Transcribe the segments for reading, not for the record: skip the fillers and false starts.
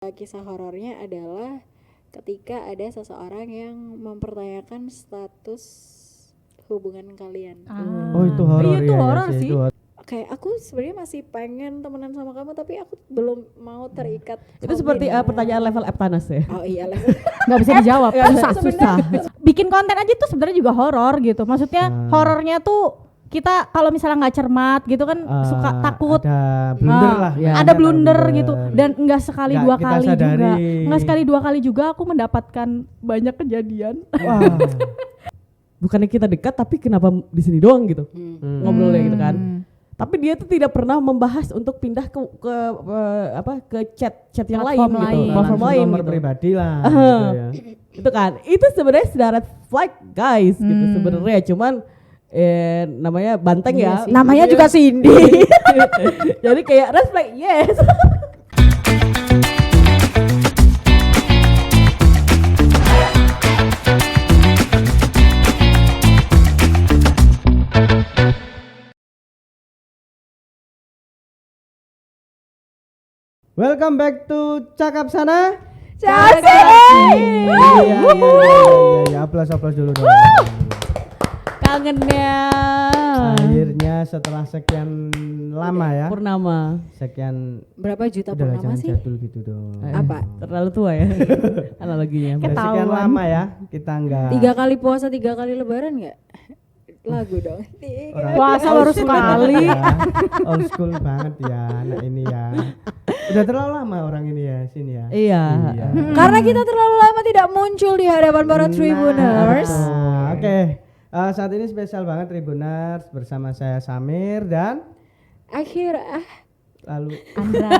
Kisah horornya adalah ketika ada seseorang yang mempertanyakan status hubungan kalian. Oh itu horor Iya, itu ya, horor ya, sih. itu horor. Kayak aku sebenarnya masih pengen temenan sama kamu tapi aku belum mau terikat. Itu seperti komitmen. pertanyaan level Eptanas ya. Oh iya lah. Nggak bisa dijawab, susah. Sebenarnya. Bikin konten aja tuh sebenarnya juga horor gitu. Maksudnya horornya tuh kita kalau misalnya nggak cermat gitu kan suka takut. Ada blunder lah ya. Ada blunder gitu dan nggak sekali Nggak dua kita kali sadari. juga. Nggak sekali dua kali juga aku mendapatkan banyak kejadian. Wah. Bukannya kita dekat tapi kenapa di sini doang gitu. Ngobrolnya gitu kan. Tapi dia tuh tidak pernah membahas untuk pindah ke chat yang lain Platform gitu. lain. Platform lain Nomor gitu. pribadi lah gitu ya. Itu kan. Itu sebenarnya sudah red flag guys gitu sebenarnya, cuman namanya banteng ya. Namanya juga Cindy. Jadi kayak red flag, yes. Welcome back to Cakap Sana. Iya, aplaus dulu dong. Kangennya. Akhirnya setelah sekian lama ya. Purnama. Sekian Berapa juta udah lah, purnama jangan sih? jadul gitu dong. Apa? Terlalu tua ya analoginya. Udah sekian Ketahuan. lama ya kita enggak 3 kali puasa 3 kali lebaran nggak? Lagu dong. orang Puasa old baru school sekali. banget ya. Old school banget ya anak ini ya. Udah terlalu lama orang ini ya sini ya. Iya. Karena kita terlalu lama tidak muncul di hadapan para Tribuners. Oke. Saat ini spesial banget Tribuners bersama saya Samir dan lalu Andra,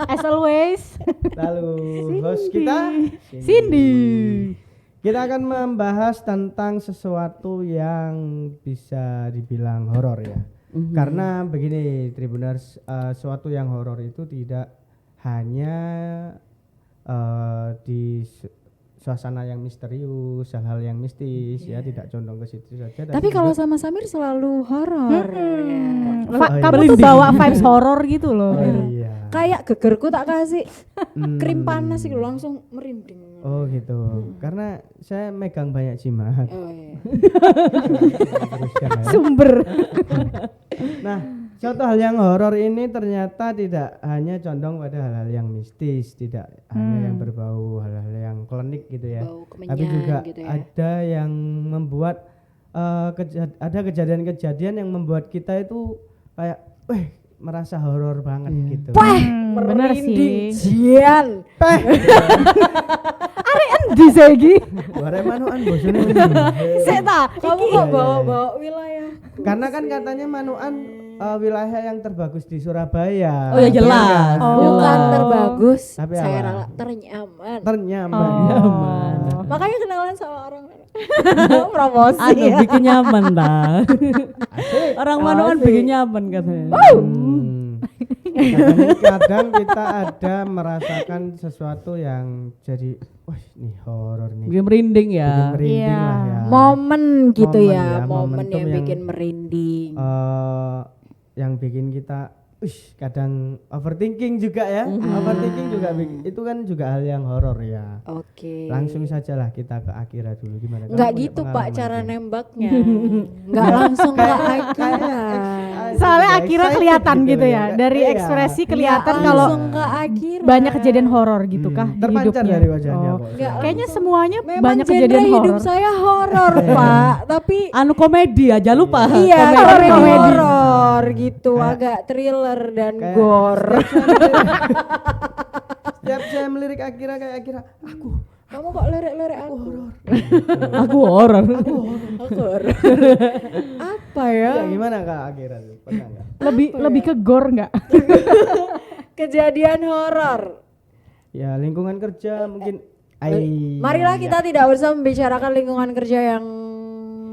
as always. host kita Cindy. Kita akan membahas tentang sesuatu yang bisa dibilang horor ya. Karena begini Tribuners, sesuatu yang horor itu tidak hanya di suasana yang misterius, hal-hal yang mistis ya, tidak condong ke situ saja. Tapi kalau sama Samir selalu horor. Ya. Kamu tuh bawa vibes horor gitu loh. iya. Kayak gegerku tak kasih krim panas gitu langsung merinding. Oh gitu. Karena saya megang banyak jimat. Oh iya. Teruskan ya. Sumber. Nah, suatu hal yang horor ini ternyata tidak hanya condong pada hal-hal yang mistis, tidak hanya yang berbau hal-hal yang klinik gitu ya. Bau kemenyan Tapi juga gitu ya. ada yang membuat ada kejadian-kejadian yang membuat kita itu kayak merasa horor banget gitu. Bener sih. Jian. Endi segi? Bare manukan bosone. Seta. Kamu kok bawa-bawa wilayah? Karena kan katanya manukan wilayah yang terbagus di Surabaya. Oh ya jelas. Bukan terbagus, Tapi saya apa? rela ternyaman. Ternyaman. Makanya kenalan sama orang promosi. Aduh, bikin nyaman dah. Orang Manuan bikin nyaman katanya. Kadang kita ada merasakan sesuatu yang jadi wah ini horor nih. Bikin merinding Bikin ya. merinding lah ya. Momen gitu Momen ya, ya, momen momentum yang yang- bikin merinding. Yang bikin kita kadang overthinking juga ya. Overthinking juga itu kan juga hal yang horor ya. Oke. Langsung sajalah kita ke Akira dulu gimana? Kamu Enggak punya gitu Pak pengalaman cara sih? nembaknya. Enggak langsung ke Akira. Soalnya Akira Excited kelihatan gitu ya. ya. Dari Iya. ekspresi Nggak kelihatan kalau langsung ke Akira. banyak kejadian horor gitu kah di terpancar hidupnya. dari wajahnya Oh. kok. Nggak Kayaknya langsung. semuanya Memang banyak genre kejadian hidup horor. saya horor Pak, tapi Anu komedi aja lupa. iya komedi. horor gitu, agak thriller dan Kayak- gore. Setiap saya melirik Akira kayak Akira, Kamu kok lerek-lerek aku? Aku horor. Aku horor. Apa ya? ya gimana Kak Akira tuh? Pernah nggak? Lebih ke gore enggak? Kejadian horor. Ya lingkungan kerja mungkin. Marilah kita tidak usah membicarakan lingkungan kerja yang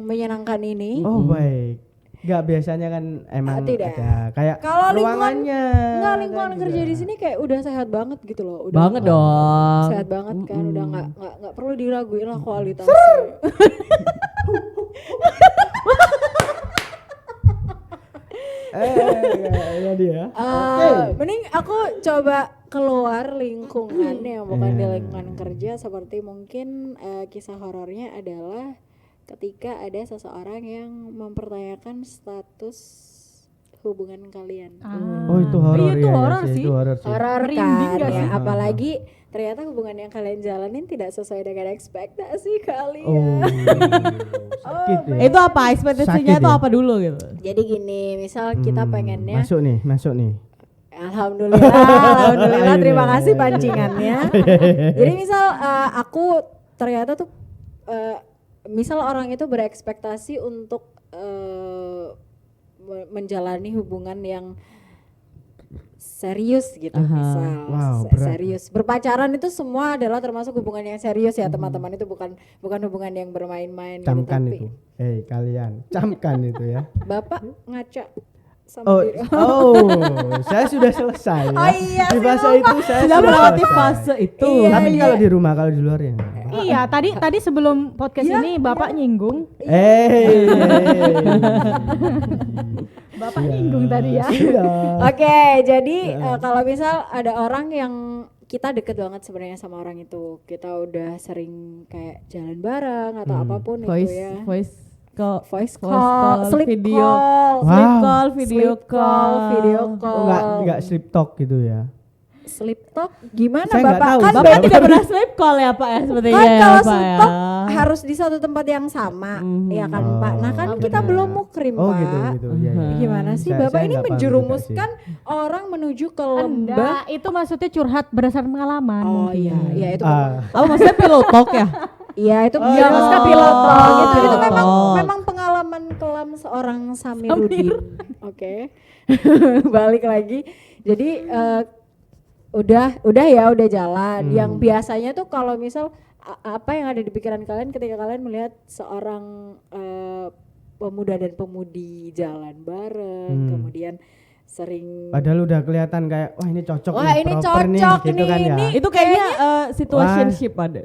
menyenangkan ini. Oh baik. Nggak biasanya kan emang Tidak. ada kayak Kalau ruangannya. Enggak, lingkungan kan kerja juga. di sini kayak udah sehat banget gitu loh. Udah Banget dong. sehat banget kan, udah nggak perlu diraguin lah kualitasnya. Ya dia. Mending aku coba keluar lingkungan yang bukan di lingkungan kerja, seperti mungkin kisah horornya adalah ketika ada seseorang yang mempertanyakan status hubungan kalian. Oh itu horor Iya, itu ya, horor ya, sih. itu horor sih. Horor Merinding kan gak ya, sih? apalagi ternyata hubungan yang kalian jalanin tidak sesuai dengan ekspektasi Oh, kalian. sakit ya. Itu apa ekspektasinya Sakit itu ya? apa dulu gitu? Jadi gini, misal kita pengennya Masuk nih. Alhamdulillah, terima kasih pancingannya. Jadi misal aku ternyata tuh misal orang itu berekspektasi untuk menjalani hubungan yang serius gitu, misal Wow, berat. serius. Berpacaran itu semua adalah termasuk hubungan yang serius ya teman-teman, itu bukan hubungan yang bermain-main gitu, Camkan tapi itu. Kalian, camkan itu ya. Bapak ngaca sama Oh, diri. saya sudah selesai ya. Oh iya, Di sih, bahasa lupa. itu saya Sudah sudah melewati selesai. fase itu. Iya. Tapi kalau di rumah, kalau di luar ya. Iya, tadi sebelum podcast ini Bapak nyinggung. Bapak nyinggung tadi ya. Iya. Oke, jadi kalau misal ada orang yang kita deket banget sebenarnya sama orang itu, kita udah sering kayak jalan bareng atau apapun itu ya. Voice call, sleep video call, Wow. sleep call, video sleep call, video Oh, call. enggak sleep talk gitu ya. Sleep talk gimana Saya nggak Bapak? tahu. Kan Bapak tidak pernah sleep call ya Pak ya sepertinya kan ya kalau Pak sleep ya. talk harus di satu tempat yang sama, ya kan Pak. Nah kan kita benar. belum mukrim Oh Pak. gitu. Iya, iya. Gimana sih Saya Bapak ini nggak paham menjerumuskan orang menuju ke lembah? Enggak, itu maksudnya curhat berdasarkan pengalaman. Oh mungkin. iya itu juga sih. Oh maksudnya pillow talk ya? iya itu iya. maksudnya Oh, pilot talk gitu. Itu pilot memang talk. memang pengalaman kelam seorang Samirudin. Oke. Balik lagi. Jadi udah jalan. Yang biasanya tuh kalau misal apa yang ada di pikiran kalian ketika kalian melihat seorang pemuda dan pemudi jalan bareng, kemudian sering Padahal udah kelihatan kayak wah ini cocok wah nih, ini proper nih, cocok gitu kan nih, ya. ini Itu kayaknya situationship ada.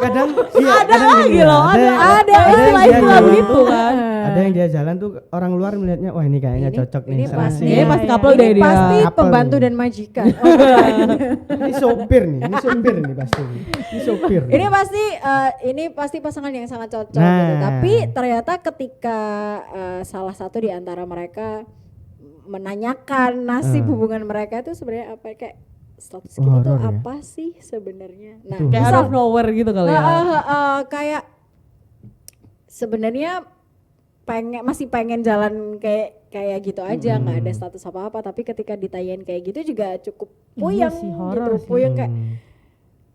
Kadang iya, Ada kadang lagi gini ya, loh, ada yang istilah-istilah dia begitu jalan- kan. Ada yang dia jalan tuh orang luar melihatnya wah ini kayaknya Ini- cocok nih. ini serasi. pasti- Ini pasti Iya, couple iya. deh ini dia. pasti Couple pembantu nih. dan majikan. Oh, bukan. Ini sopir nih pasti. Ini sopir. Ini pasti pasangan yang sangat cocok Nah. gitu. Tapi ternyata ketika salah satu di antara mereka menanyakan nasib hubungan mereka itu sebenarnya apa, kayak status kita tuh Horor ya? apa sih sebenarnya. Nah, Itu. Kayak out misal, of nowhere gitu kali ya. kayak sebenarnya masih pengen jalan kayak gitu aja, nggak ada status apa-apa, tapi ketika ditanyain kayak gitu juga cukup Iya puyeng sih, gitu, horor sih. puyeng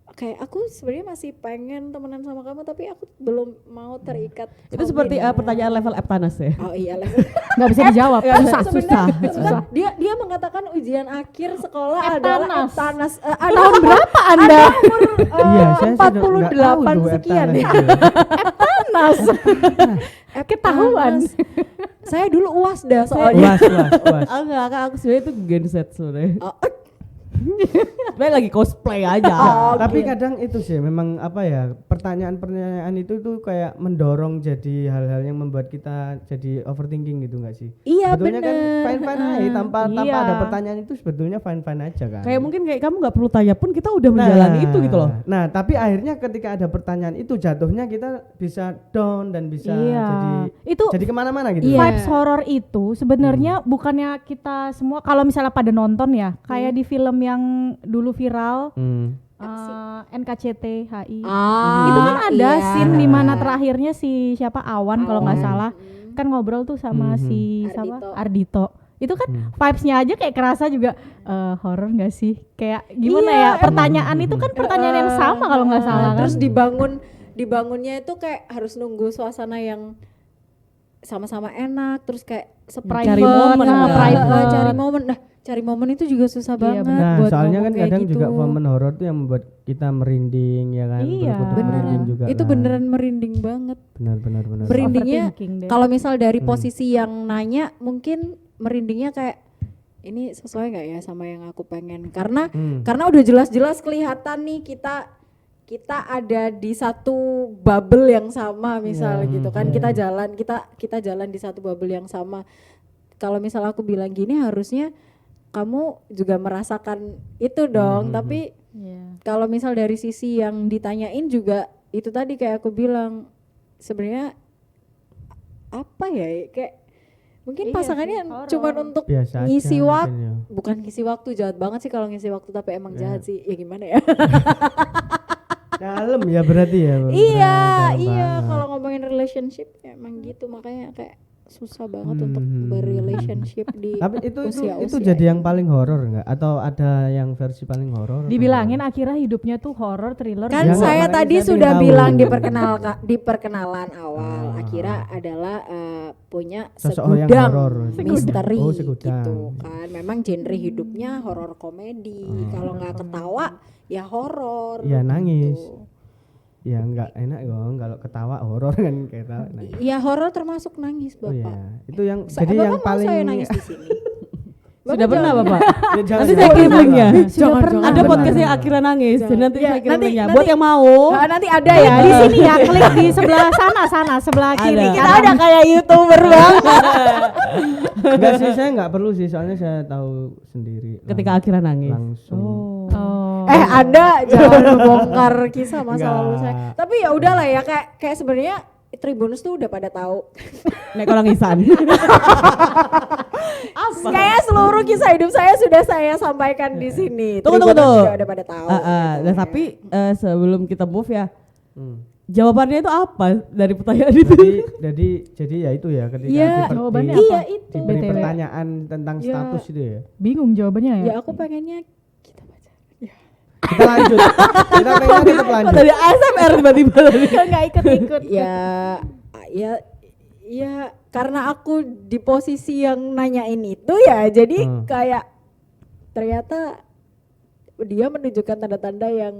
kayak aku sebenarnya masih pengen temenan sama kamu tapi aku belum mau terikat. Itu seperti komitmen. pertanyaan level Eptanas ya. Oh iya lah. Nggak bisa dijawab. Susah. Sebenarnya dia mengatakan ujian akhir sekolah adalah Eptanas. Tahun berapa Anda? Iya, saya sudah nggak tahu 48 tuh sekian Eptanas ya. itu. Panas. Ketahuan. Saya dulu UAS dah soalnya. Uas. Ah enggak, Kak, aku sebenarnya itu genset sebenarnya. Oh, Sebenarnya lagi cosplay aja. Tapi kadang itu sih memang apa ya, pertanyaan-pertanyaan itu tuh kayak mendorong jadi hal-hal yang membuat kita jadi overthinking gitu nggak sih? Iya Sebetulnya kan bener. fine-fine aja tanpa Iya. ada pertanyaan itu sebetulnya fine-fine aja kan. Kayak mungkin kayak kamu nggak perlu tanya pun kita udah menjalani itu gitu loh. Nah, tapi akhirnya ketika ada pertanyaan itu jatuhnya kita bisa down dan bisa Iya. Itu jadi kemana-mana gitu. Iya. vibes horor itu sebenarnya bukannya kita semua kalau misalnya pada nonton ya kayak di film yang dulu viral NKCT HI itu kan ada iya. scene di mana terakhirnya si siapa Awan kalau nggak salah kan ngobrol tuh sama si siapa Ardito itu kan vibes-nya aja kayak kerasa juga horor nggak sih kayak gimana Iya, ya pertanyaan itu kan pertanyaan yang sama kalau nggak salah kan. Terus dibangunnya itu kayak harus nunggu suasana yang sama-sama enak, terus kayak Cari momen, private, kan. cari momen. Nah, cari momen itu juga susah Iya, banget Nah, buat soalnya ngomong kan kayak kadang gitu. juga momen horor tuh yang membuat kita merinding ya kan. Iya. Berkutut merinding juga. Itu kan. beneran merinding banget. benar. Merindingnya Overthinking deh. kalau misal dari posisi yang nanya mungkin merindingnya kayak ini sesuai nggak ya sama yang aku pengen, karena udah jelas-jelas kelihatan nih kita ada di satu bubble yang sama misal gitu kan, kita jalan di satu bubble yang sama. Kalau misal aku bilang gini, harusnya kamu juga merasakan itu dong. Tapi Iya. kalau misal dari sisi yang ditanyain juga itu tadi kayak aku bilang sebenarnya apa ya kayak mungkin Iya pasangannya sih, horor. cuman untuk Biasa aja ngisi mungkin waktu, ya. bukan ngisi waktu, jahat banget sih kalau ngisi waktu tapi emang jahat sih, ya gimana ya. Dalam ya berarti ya. Iya, Dalam iya banget. kalau ngomongin relationship ya emang gitu, makanya kayak susah banget untuk berrelationship di Tapi itu usia-usia jadi ini. yang paling horor nggak? Atau ada yang versi paling horor? Dibilangin Akira hidupnya tuh horor, thriller. Kan Ya, saya makanya tadi saya sudah pengen tahu. bilang di perkenalan awal, Akira adalah punya Sosok yang segudang horor. misteri Oh, segudang. gitu kan. Memang genre hidupnya horor komedi. Kalau nggak ketawa ya horor. Ya, nangis. gitu. Ya nggak enak dong kalau ketawa horor kan kayak tahu. Nah. Ya horor termasuk nangis Oh Bapak. iya, itu yang Bapak jadi yang mau paling saya nangis di sini. Sudah pernah Bapak? Ya, jangan- Nanti saya jangan- kirim linknya. Sudah pernah. Ada podcastnya Akira nangis, dan nanti Ya, saya kirim nanti- linknya. nanti- Buat yang mau, Nanti ada Klik ya di sini ya, klik di sebelah sana sebelah kiri. Ada. Kita udah kayak YouTuber banget. Enggak sih, saya nggak perlu sih, soalnya saya tahu sendiri. ketika Akira nangis. langsung. Oh. Anda jangan bongkar kisah masa Enggak. lalu saya. Tapi ya udahlah ya kayak sebenarnya Tribunus tuh udah pada tahu. Nek orang isan. Kayak seluruh kisah hidup saya sudah saya sampaikan di sini. Tunggu. Tribunus juga udah pada tahu. Nah, tapi sebelum kita move ya, Hmm. jawabannya itu apa dari pertanyaan itu? Jadi ya itu ya ketika Iya, jawabannya di- Iya itu. diberi BTW. pertanyaan tentang Ya. status itu ya. Bingung jawabannya ya. Ya aku pengennya kita baca. Kita lanjut. Kita pengen tetap Kok lanjut. dari ASMR tiba-tiba tadi? Nggak ikut-ikut. Ya karena aku di posisi yang nanyain itu ya jadi kayak ternyata dia menunjukkan tanda-tanda yang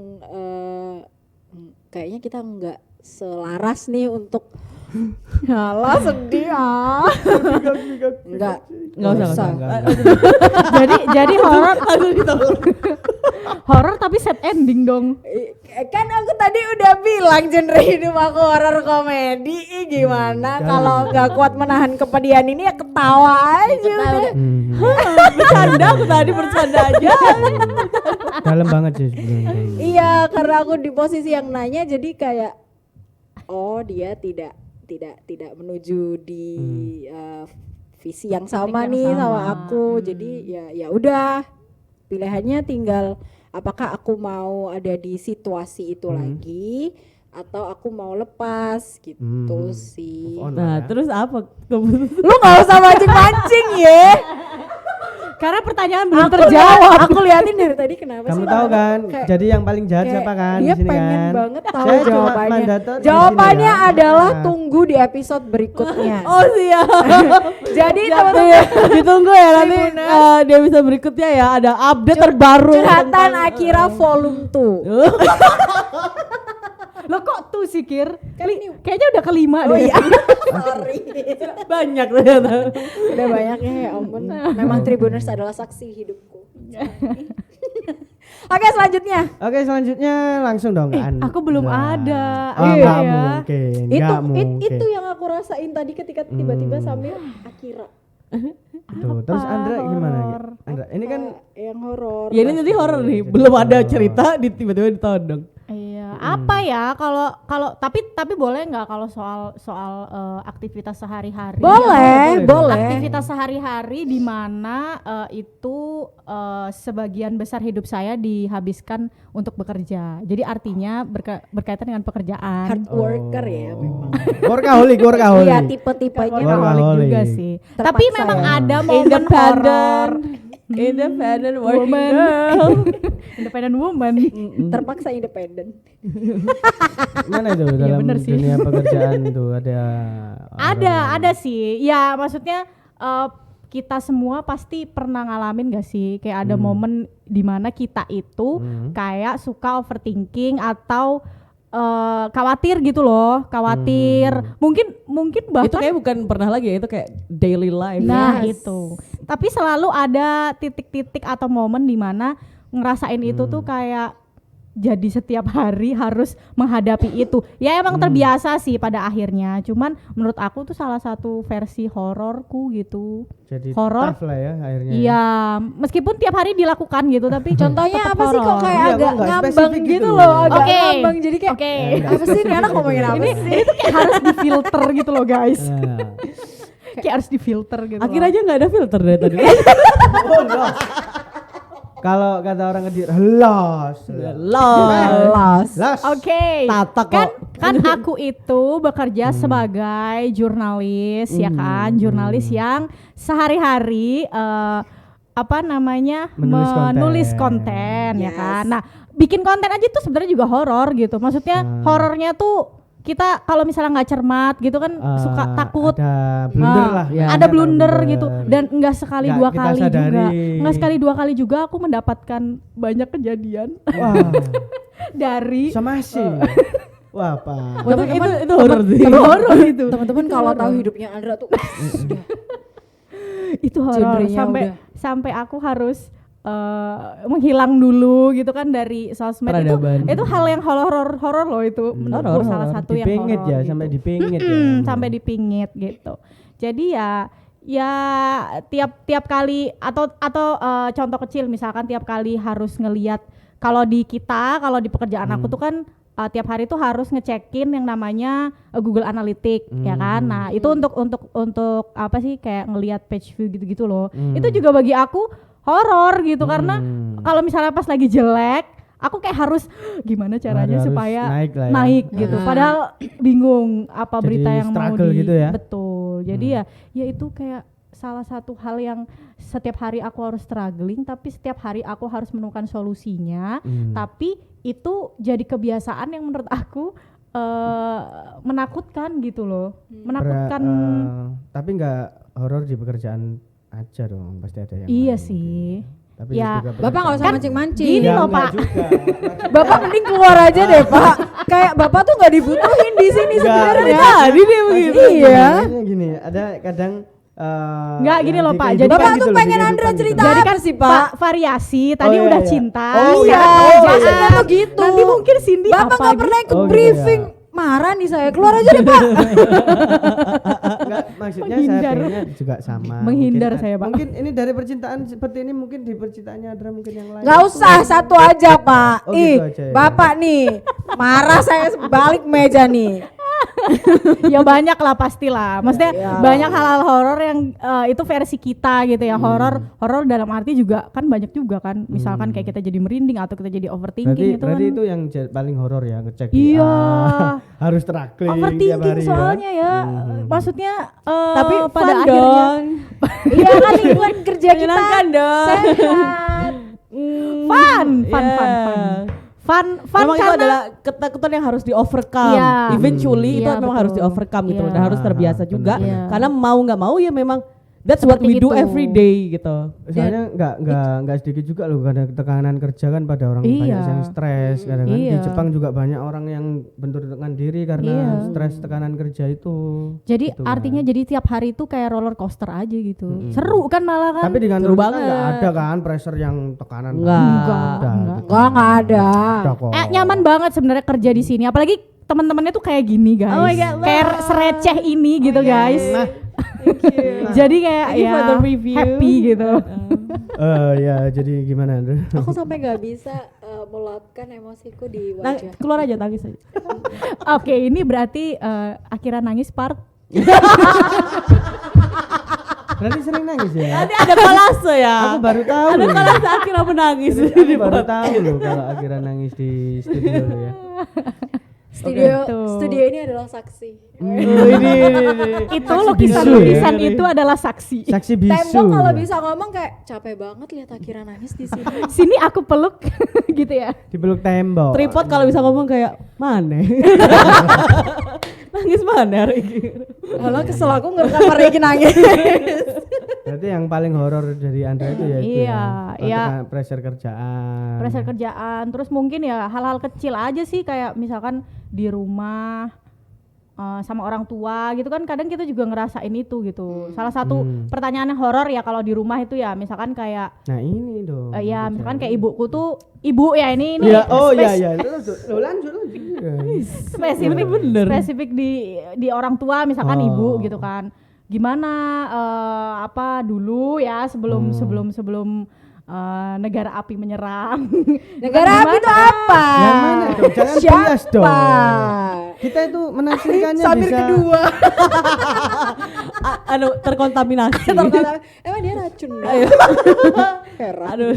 kayaknya kita nggak selaras nih untuk Halah sedih Enggak Nggak usah. jadi horor tapi sad ending dong. Kan aku tadi udah bilang genre hidup aku horor komedi. Gimana kalau nggak kuat menahan kepedihan ini ya ketawa aja udah. Bercanda aku tadi bercanda aja. Dalam banget sih sebenarnya. Iya karena aku di posisi yang nanya jadi kayak oh dia tidak menuju di visi yang sama yang nih sama. sama aku. Jadi ya udah pilihannya tinggal apakah aku mau ada di situasi itu lagi atau aku mau lepas gitu sih. Move on Nah, lah ya. terus apa? Lu nggak usah mancing-mancing ya. Karena pertanyaan belum terjawab. Aku liatin dari tadi kenapa Kamu sih? tahu kan, Kayak- jadi yang paling jahat kayak siapa kan dia di sini pengen kan? banget tahu Saya cuma jawabannya. mandator di Jawabannya sini ya. adalah Nah. tunggu di episode berikutnya. Oh siap. Jadi Nanti teman-teman ditunggu ya nanti di episode berikutnya ya ada update terbaru. curhatan Akira volume 2. Lo kok tuh sih Kir? Kayaknya udah kelima Oh deh. iya. Sorry. Banyak ternyata. Udah banyaknya ya ampun. Memang Tribuners adalah saksi hidupku. Oke, selanjutnya. Oke, selanjutnya langsung dong aku belum ada. Oh, Iya nggak ya. mungkin, nggak mungkin. Itu yang aku rasain tadi ketika tiba-tiba sambil Akira. Tuh, terus Andra gimana? Andra, ini kan Yang horor. Ya ini jadi horor nih, belum ada cerita tiba-tiba ditodong. Iya, apa ya kalau tapi boleh nggak kalau soal aktivitas sehari-hari? Boleh. Aktivitas sehari-hari di mana itu sebagian besar hidup saya dihabiskan untuk bekerja. Jadi artinya berkaitan dengan pekerjaan. Hard worker ya memang. workaholic. Iya, tipe-tipenya Workaholic. juga sih. Terpaksa Tapi memang ya. ada momen horor. Independent working Woman. girl. Independent woman. terpaksa independen. Mana itu dalam bener sih. dunia pekerjaan tuh ada Ada sih. Ya maksudnya kita semua pasti pernah ngalamin gak sih kayak ada momen dimana kita itu kayak suka overthinking atau khawatir gitu loh, mungkin Itu bahkan kayak bukan pernah lagi ya, itu kayak daily life. nah Yes. itu. Tapi selalu ada titik-titik atau momen dimana ngerasain itu tuh kayak jadi setiap hari harus menghadapi itu. Ya emang terbiasa sih pada akhirnya. Cuman menurut aku tuh salah satu versi hororku gitu. Jadi Horor. tough lah ya akhirnya. Iya, meskipun tiap hari dilakukan gitu tapi Contohnya tetap apa sih kok horor. kayak Iya, agak kok nggak ngambang spesifik gitu gitu loh, loh. agak Oke. ngambang jadi kayak Oke. apa sih ini anak ngomongin apa sih? Ini tuh kayak harus difilter gitu loh guys. Nah. Kayak harus difilter gitu. Akhirnya aja nggak ada filter dari tadi. Kalau kata orang Kediri, los. Los. Los. Oke. Tata Kan kok. kan aku itu bekerja sebagai jurnalis ya kan, jurnalis yang sehari-hari apa namanya Menulis konten ya Yes. kan. Nah, bikin konten aja tuh sebenarnya juga horor gitu. Maksudnya horornya tuh kita kalau misalnya nggak cermat gitu kan suka takut. Ada blunder lah. ya. Ada blunder gitu dan enggak sekali Nggak dua kita kali sadari. juga. Enggak sekali dua kali juga aku mendapatkan banyak kejadian Wah, dari sama sih. Wah, Pak. itu horor sih. horor itu. Teman-teman kalau tahu hidupnya Andra tuh Itu horor Genrenya sampai aku harus menghilang dulu gitu kan dari sosmed Peradaban. itu hal yang horor loh itu menurutku Horor, salah horor. satu yang Dipingit horor ya, gitu. sampai dipingit ya. Sampai dipingit gitu. Jadi ya tiap kali atau contoh kecil misalkan tiap kali harus ngelihat kalau di pekerjaan aku tuh kan tiap hari tuh harus ngecekin yang namanya Google Analytics ya kan. Nah, itu untuk apa sih kayak ngelihat page view gitu-gitu loh. Itu juga bagi aku horor gitu karena kalau misalnya pas lagi jelek aku kayak harus gimana caranya Harus supaya naik lah ya. naik gitu. Padahal bingung apa Jadi berita yang mau struggle gitu ya. Betul. Jadi ya itu kayak salah satu hal yang setiap hari aku harus struggling tapi setiap hari aku harus menemukan solusinya. Tapi itu jadi kebiasaan yang menurut aku menakutkan gitu loh. Menakutkan. Tapi nggak horor di pekerjaan aja dong, pasti ada yang Iya lain sih. mungkin. Tapi Ya. juga Bapak nggak usah Kan mancing-mancing. gini loh, enggak Pak. juga. Bapak mending keluar aja deh Pak. Kayak Bapak tuh nggak dibutuhin di sini sebenarnya. Tadi dia begitu. Iya. Maksudnya gini, ada kadang Nggak, gini yang loh, di Pak. kehidupan Jadi Bapak gitu tuh loh, di pengen kehidupan Andra gitu. cerita Jadi apa kan sih Pak? variasi tadi iya, udah iya. cinta. Oh, Iya, iya. maksudnya tuh gitu. Nanti mungkin Cindy Bapak apa nggak pernah ikut Oh, gitu briefing. ya. Marah nih saya, keluar aja deh Pak. Enggak, maksudnya Menghindar. saya pengennya juga sama. Menghindar Mungkin, saya, Pak. Mungkin ini dari percintaan seperti ini, mungkin di percintaannya Andra mungkin yang lain. Gak usah, satu aja Pak. Oh, Ih, gitu aja ya. Bapak nih marah saya balik meja nih. Ya banyak lah pastilah. Maksudnya Ya. banyak hal-hal horor yang itu versi kita gitu ya. Horor dalam arti juga kan banyak juga kan. Misalkan kayak kita jadi merinding atau kita jadi overthinking Berarti itu itu kan. yang paling horor ya, ngecek Iya. harus struggling tiap Overthinking hari soalnya ya. Maksudnya Tapi pada fun akhirnya dong. Iya kan lingkungan kerja kita Menyenangkan dong. sehat. fun. Memang itu karena adalah ketakutan yang harus di overcome. Iya. Eventually itu Iya, memang harus di betul. overcome gitu loh. Iya. Dan harus terbiasa juga. Iya. Karena mau nggak mau ya memang that's what Seperti we do itu. every day gitu. Soalnya nggak sedikit juga loh, karena tekanan kerja kan pada orang banyak Iya. yang stres. Kadang kan di Iya. Jepang juga banyak orang yang bentur-benturkan diri karena Iya. stres tekanan kerja itu. jadi Gitu artinya kan. jadi tiap hari itu kayak roller coaster aja gitu. Seru kan malah kan. Tapi di kantor Seru kita banget. nggak ada kan pressure yang tekanan. Enggak. Enggak ada. Ada kok. Nyaman banget sebenarnya kerja di sini. Apalagi teman-temannya tuh kayak gini guys. Oh my God, kayak wow. sereceh ini gitu guys. Jadi kayak Thank you ya for the review. happy gitu. Ya jadi gimana Andra? Aku sampai nggak bisa meluapkan emosiku di wajah. Keluar aja tangis aja. Oke, ini berarti akhiran nangis part. Berarti sering nangis ya? Nanti ada kolase ya. Aku baru tahu. Ada loh. kolase akhirnya menangis. Aku baru tahu loh kalau akhirnya nangis di studio loh ya. Studio ini adalah saksi. Itu Saksi lukisan-lukisan bisu ya. itu adalah saksi. Saksi bisu. Tembok kalau bisa ngomong kayak capek banget lihat Akira nangis di sini. Sini aku peluk gitu ya. Dipeluk tembok. Tripod kalau bisa ngomong kayak mana? Nangis mana Riki? Malah kesel aku ngerekam Riki nangis. Berarti yang paling horor dari Andra itu ya itu Iya, iya. pressure kerjaan. Pressure kerjaan, terus mungkin ya hal-hal kecil aja sih kayak misalkan di rumah sama orang tua gitu kan, kadang kita juga ngerasain itu gitu. Salah satu pertanyaan horor ya kalau di rumah itu ya, misalkan kayak Nah ini dong. ya misalkan kayak ibuku tuh, ibu ya ini Ya, oh iya. Lo lanjut. spesifik di orang tua, misalkan ibu gitu kan. Gimana apa dulu ya sebelum negara api menyerang. Negara api itu apa? Yang mana dong? Jangan bias dong. Siapa? Kita itu menafsirkannya Sabir bisa. kedua. Terkontaminasi. Emang dia racun. Heran. Aduh.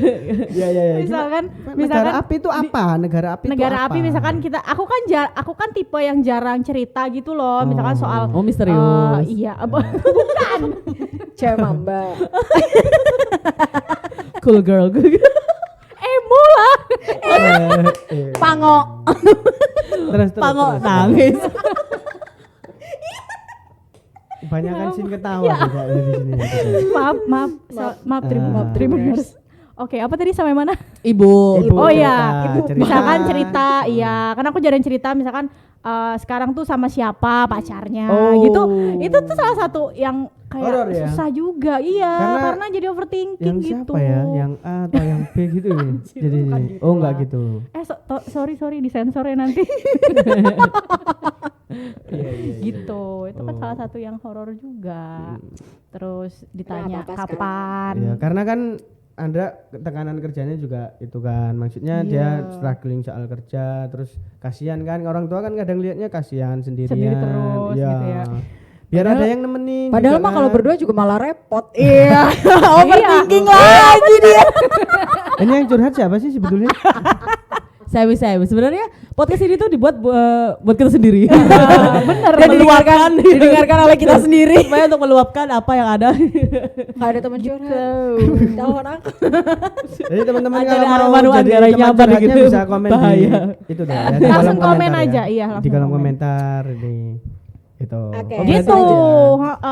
Ya. Misalkan Negara api itu apa? Negara api itu negara apa? api misalkan aku kan tipe yang jarang cerita gitu loh, misalkan soal Oh, misterius. iya bukan Cewek mamba. Cool girl. emo lah. Pango. Terus. Pango nangis. Banyakan scene ketawa juga di sini. maaf Tribuners. Oke, apa tadi sampai mana? Ibu. Oh iya, cerita. misalkan cerita, iya, karena aku jarang cerita, misalkan sekarang tuh sama siapa pacarnya, gitu. Itu tuh salah satu yang kayak horror ya? susah juga, iya, karena jadi overthinking yang gitu. siapa ya? Yang A atau yang B gitu ya? Jadi oh enggak gitu. Sorry disensor ya nanti. Gitu, itu kan salah satu yang horor juga. Terus ditanya Kenapa kapan? Iya, karena kan Andra tekanan kerjanya juga itu kan, maksudnya dia struggling soal kerja, terus kasihan kan orang tua kan kadang lihatnya kasihan sendirian. Sendiri terus gitu ya. Biar ada yang nemenin. Padahal juga mah kalau kan. berdua juga malah repot. Iya. Overthinking lagi dia. Ini yang curhat siapa sih sebetulnya? Saya sebenarnya podcast ini tuh dibuat buat kita sendiri. Bener. Dan didengarkan oleh kita sendiri. Supaya untuk meluapkan apa yang ada. Gak ada teman curhat. Telepon aku. Jadi teman-teman Ada kalau mau aroma-aroma jadi darah teman nyabar curhatnya gitu. bisa komen Bahaya. di itu dong. Ya, di Langsung kolom komen komentar aja, ya. iya, Di langsung kolom komen. komentar ini. Itu. Oke. Komen Gitu. aja.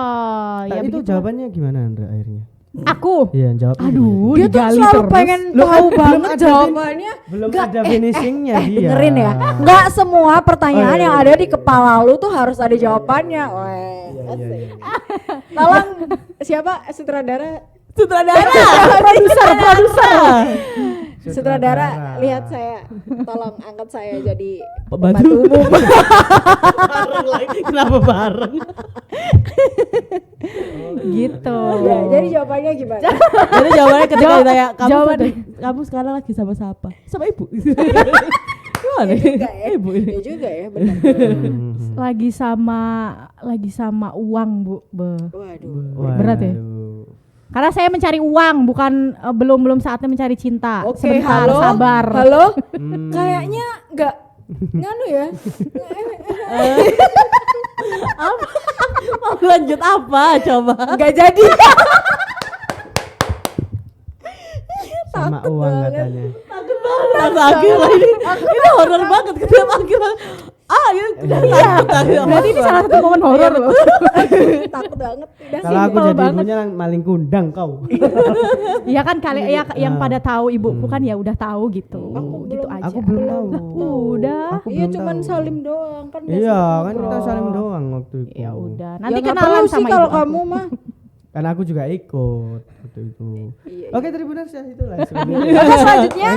Ya Itu begitu. jawabannya gimana Andra akhirnya? Aku. Iya, jawabnya. Aduh, Dia tuh digali selalu terus. pengen Loh, tahu belum banget ada jawabannya. Belum Nggak, ada finishingnya dia. Dengerin ya. Enggak semua pertanyaan Oh, iya, yang iya, ada iya. di kepala lu tuh harus ada jawabannya. Weh. Iya. Tolong siapa sutradara? Produser. Sutradara, lihat saya. Tolong angkat saya jadi Pembantu. umum. Bareng lagi. Kenapa bareng? Gitu. Ya, jadi jawabannya gimana? Jadi jawabannya ketika ditanya jawaban- kamu sekarang lagi sama siapa? Sama ibu. Gimana? Juga ya. Ibu ini. Ya juga ya, benar. Lagi sama uang, Bu. Waduh. Berat ya? Karena saya mencari uang, bukan belum saatnya mencari cinta. Oke, Sebentar, halo. sabar. Halo? Kayaknya enggak nganu ya. Mau lanjut apa coba? Enggak jadi. Sama Takut uang banget. katanya. Lagi lagi. Ini horor banget ketika akhirnya. Berarti ini salah satu momen horor loh. Takut banget. Udah Kalau aku simpel jadi banget. ibunya maling kundang kau. Iya kan kali ya yang pada tahu ibuku kan ya udah tahu gitu. Aku Gitu belum- aja. Aku belum tahu. Udah. Aku Iya belum cuman tahu. salim doang kan. nggak Iya, sempat kan kita ngobrol. saling doang waktu itu. Ya udah. Ya Nanti nggak kenalan perlu sih sama kalau ibu aku. kamu mah. Karena aku juga ikut waktu itu. Iya, Oke, Tribuners ya itulah. Oke, selanjutnya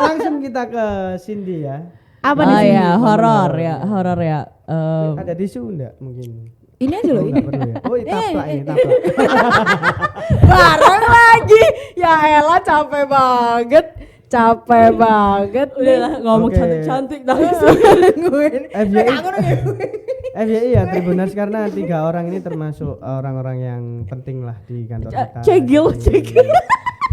langsung kita ke Cindy ya. Apa di Ah sini? ya, horor ya. Ada tisu enggak mungkin? Ini aja loh Oh, ini. enggak perlu ya. Oh, taplak ini, taplak. Bareng lagi. Ya elah capek banget. Capek banget. Udah lah ngomong Oke. cantik-cantik nangis. Nungguin. FYI FYI ya Tribuners, karena 3 orang ini termasuk orang-orang yang penting lah di kantor kita. Cegil.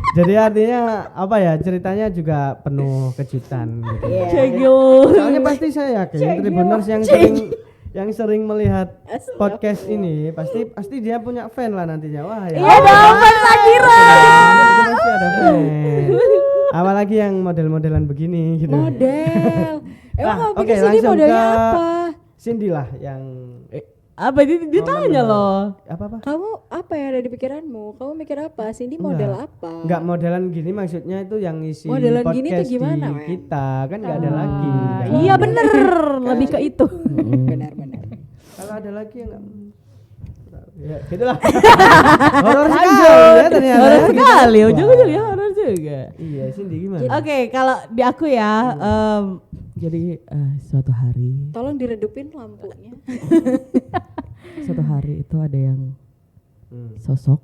Jadi artinya apa ya, ceritanya juga penuh kejutan gitu. Iya. Cegil. Soalnya pasti saya yakin Tribuners yang sering melihat podcast ini pasti dia punya fan lah nantinya. Wah ya. Iya dong, Mas Sakira. Itu pasti ada fan. Apalagi yang model-modelan begini gitu. Model. Emang kamu oke, pikir sini langsung modelnya ke apa? Cindy lah yang Apa dia tanya loh. apa? Kamu apa yang ada di pikiranmu? Kamu mikir apa? Cindy model apa? Enggak modelan gini, maksudnya itu yang ngisi Modelan podcast gini tuh gimana, di Wen? kita kan nggak ada lagi. Iya bener, lebih ke itu. Benar-benar. ada lagi yang enggak ya gitulah. Horor sekali ya ternyata. Horor ya, gitu. sekali, Wah. ujung-ujungnya horor juga. Iya, Cindy gimana? Oke, kalau di aku ya, jadi suatu hari Tolong diredupin lampunya. itu ada yang sosok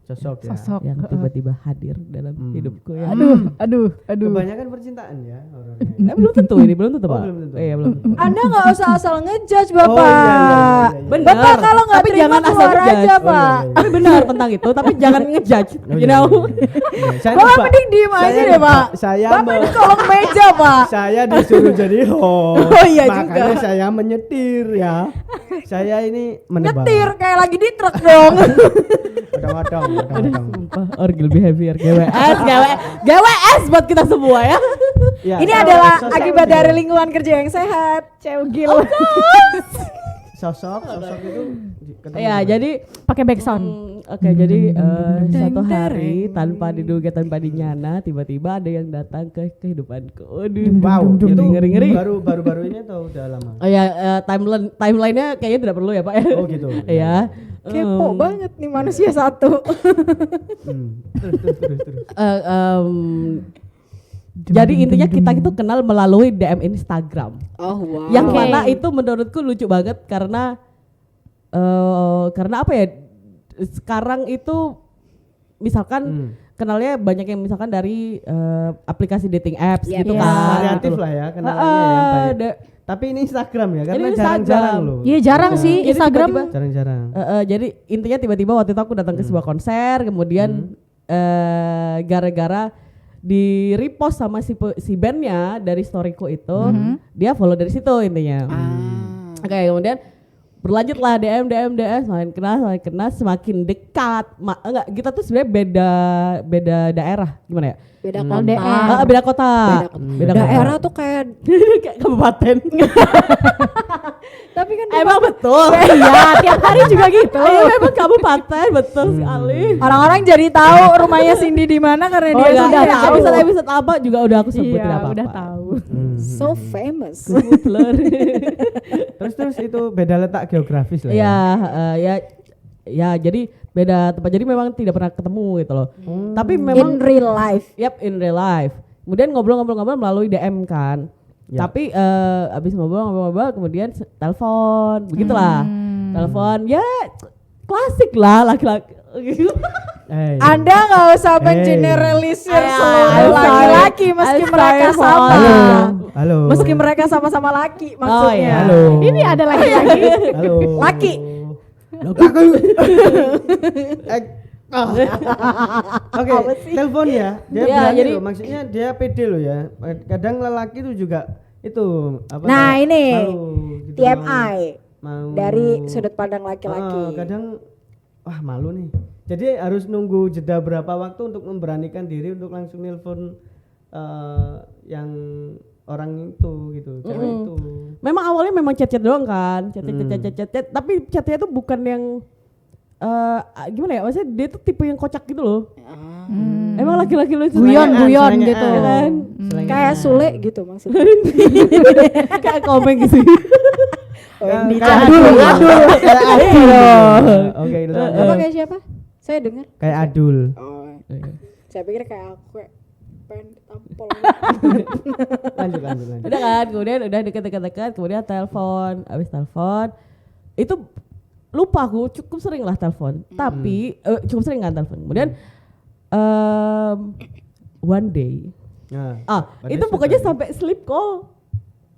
Sosok ya. Sosok. yang tiba-tiba hadir dalam hidupku ya. Aduh. Kebanyakan percintaan ya horornya. Belum tentu ini, belum tentu, Pak. belum tentu. Iya, belum tentu. Anda nggak usah asal ngejudge Bapak. Oh, iya. Benar. Bapak kalau nggak Tapi terima jangan asal keluar ngejudge. aja, Oh, iya, Pak. iya. Tapi benar tentang itu, tapi jangan ngejudge, Oh, you iya, know. iya, iya. Saya Bapak lupa. mending diem aja Saya deh, lupa. Pak. Saya Bapak di kolong meja, Pak. saya disuruh jadi host. Oh, iya Makanya juga. saya menyetir ya. Saya ini menebak. Nyetir kayak lagi di truk dong. Kadang-kadang. Sumpah, orgil behavior GWS buat kita semua ya. Ya, Ini so- adalah sosok akibat itu. dari lingkungan kerja yang sehat. Ceugil. Sosok itu ketemu Ya, gimana? jadi Pakai backsound. oke, jadi satu hari tanpa diduga tanpa dinyana tiba-tiba ada yang datang ke kehidupanku. Aduh, wow, itu ngeri. baru-baru ini atau udah lama? Oh ya, timeline-nya kayaknya tidak perlu ya, Pak ya. Oh gitu. Iya. Kepo banget nih manusia satu. Terus. Jadi intinya kita itu kenal melalui DM Instagram. Oh wow. Yang Oke. mana itu menurutku lucu banget karena apa ya? Sekarang itu misalkan kenalnya banyak yang misalkan dari aplikasi dating apps Yep. gitu Yes. kan. Variatif gitu. lah ya kenalannya ya. Banyak. Ada- Tapi ini Instagram ya, karena Ini jarang-jarang Instagram. loh. Iya jarang Iya. sih Jadi Instagram. tiba-tiba- Jarang-jarang. Jadi intinya tiba-tiba waktu itu aku datang ke sebuah konser, kemudian gara-gara di repost sama si bandnya dari storyku itu, dia follow dari situ intinya. Oke, kemudian berlanjutlah DM, semakin kenal, semakin dekat. Enggak, kita tuh sebenarnya beda daerah, gimana ya? Beda Hmm. kota. LDR. Beda kota. Beda kota. Daerah tuh kayak kayak kabupaten. tapi kan Emang betul. Iya, tiap hari juga gitu. Iya, memang kabupaten betul sekali. orang-orang jadi tahu rumahnya Cindy di mana karena Oh, dia iya, sudah tahu. episode apa juga udah aku sebutin Iya, apa-apa. udah tahu. So famous. Kebetulan. Terus itu beda letak geografis lah. Ya, ya jadi beda tempat. Jadi memang tidak pernah ketemu gitu loh. Tapi memang In real life. in real life. Kemudian ngobrol-ngobrol melalui DM kan. Ya. Tapi abis ngobrol kemudian telepon, begitulah. Telepon ya klasik lah laki-laki. Anda nggak usah mengeneralisir seluruh laki-laki meski mereka sama. Halo. Meski mereka sama-sama laki Oh, maksudnya. iya. Halo. Ini ada laki-laki. Halo. Laki. Oke, telepon ya. Dia Ya, berani jadi- loh, maksudnya dia pede loh ya. Kadang lelaki itu juga itu apa? Nah, kayak ini malu gitu, TMI mau dari sudut pandang laki-laki. kadang wah malu nih. Jadi harus nunggu jeda berapa waktu untuk memberanikan diri untuk langsung nelpon yang orang itu gitu, cewek itu. Memang awalnya memang chat-chat doang kan, chat, tapi chatnya itu bukan yang gimana ya? Maksudnya dia tuh tipe yang kocak gitu loh. Emang laki-laki lu itu Guyon Selengean, gitu. ya kan? Kayak Sule gitu maksudnya. Kayak komeng gitu. Kayak Adul. Oke, itu. Apa kayak siapa? Saya dengar. Kayak Adul. Oh, saya pikir kayak aku kayak pengen ditampol. Lanjut. Udah kan, kemudian udah deket-deket, kemudian telepon, abis telepon itu lupa aku cukup sering lah telepon, tapi cukup sering kan telepon. Kemudian one day, Nah, pada itu suatu pokoknya hari. sampai sleep call.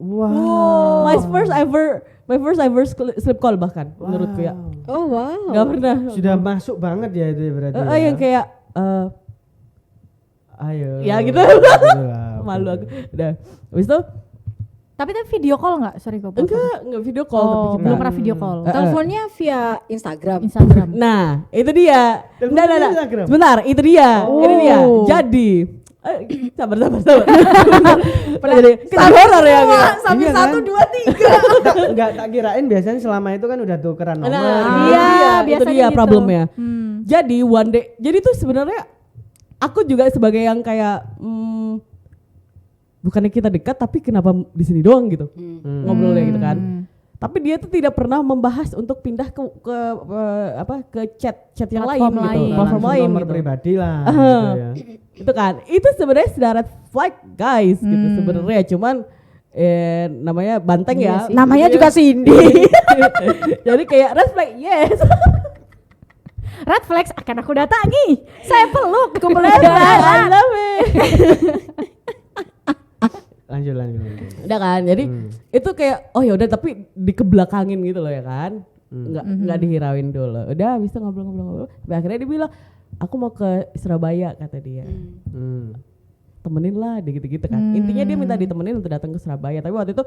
Wow. My first ever sleep call bahkan menurutku ya. Oh wow. Gak pernah. Sudah masuk banget ya itu ya berarti. ya. Yang kayak ayo. ya gitu. Gitulah, oke. Malu aku. Udah. Habis itu Tapi video call nggak? Sorry kok. enggak video call tapi Oh, kita. belum pernah video call. Teleponnya via Instagram. Instagram. Nah, itu dia. Telepon Nah, via Instagram? Sebentar, itu dia. Oh. Ini dia. Jadi, sabar. Pernah jadi kita horor ya gitu. Sampai Iya, 1, kan? 2, 3. Enggak tak kirain biasanya selama itu kan udah tukeran nomor. Nah, gitu. Iya, itu biasanya dia gitu. problemnya. Hmm. Jadi one day, jadi tuh sebenarnya aku juga sebagai yang kayak bukannya kita dekat tapi kenapa di sini doang gitu ngobrolnya gitu kan. Tapi dia tuh tidak pernah membahas untuk pindah ke chat yang lain Platform gitu, lain. platform Langsung lain nomor gitu. pribadi lah gitu ya. Itu kan, itu sebenarnya sudah red flag guys gitu sebenarnya, cuman namanya banteng Iya ya. sih. Namanya juga Cindy. Jadi kayak red flag yes. Red flags akan aku datangi. Saya peluk I kemudian. love it. Lanjut. Udah kan, jadi itu kayak oh ya udah tapi dikebelakangin gitu loh ya kan, nggak dihirauin dulu. Udah habis itu ngobrol. Sampai akhirnya dia bilang aku mau ke Surabaya kata dia. Temenin lah dia gitu-gitu kan. Intinya dia minta ditemenin untuk datang ke Surabaya. Tapi waktu itu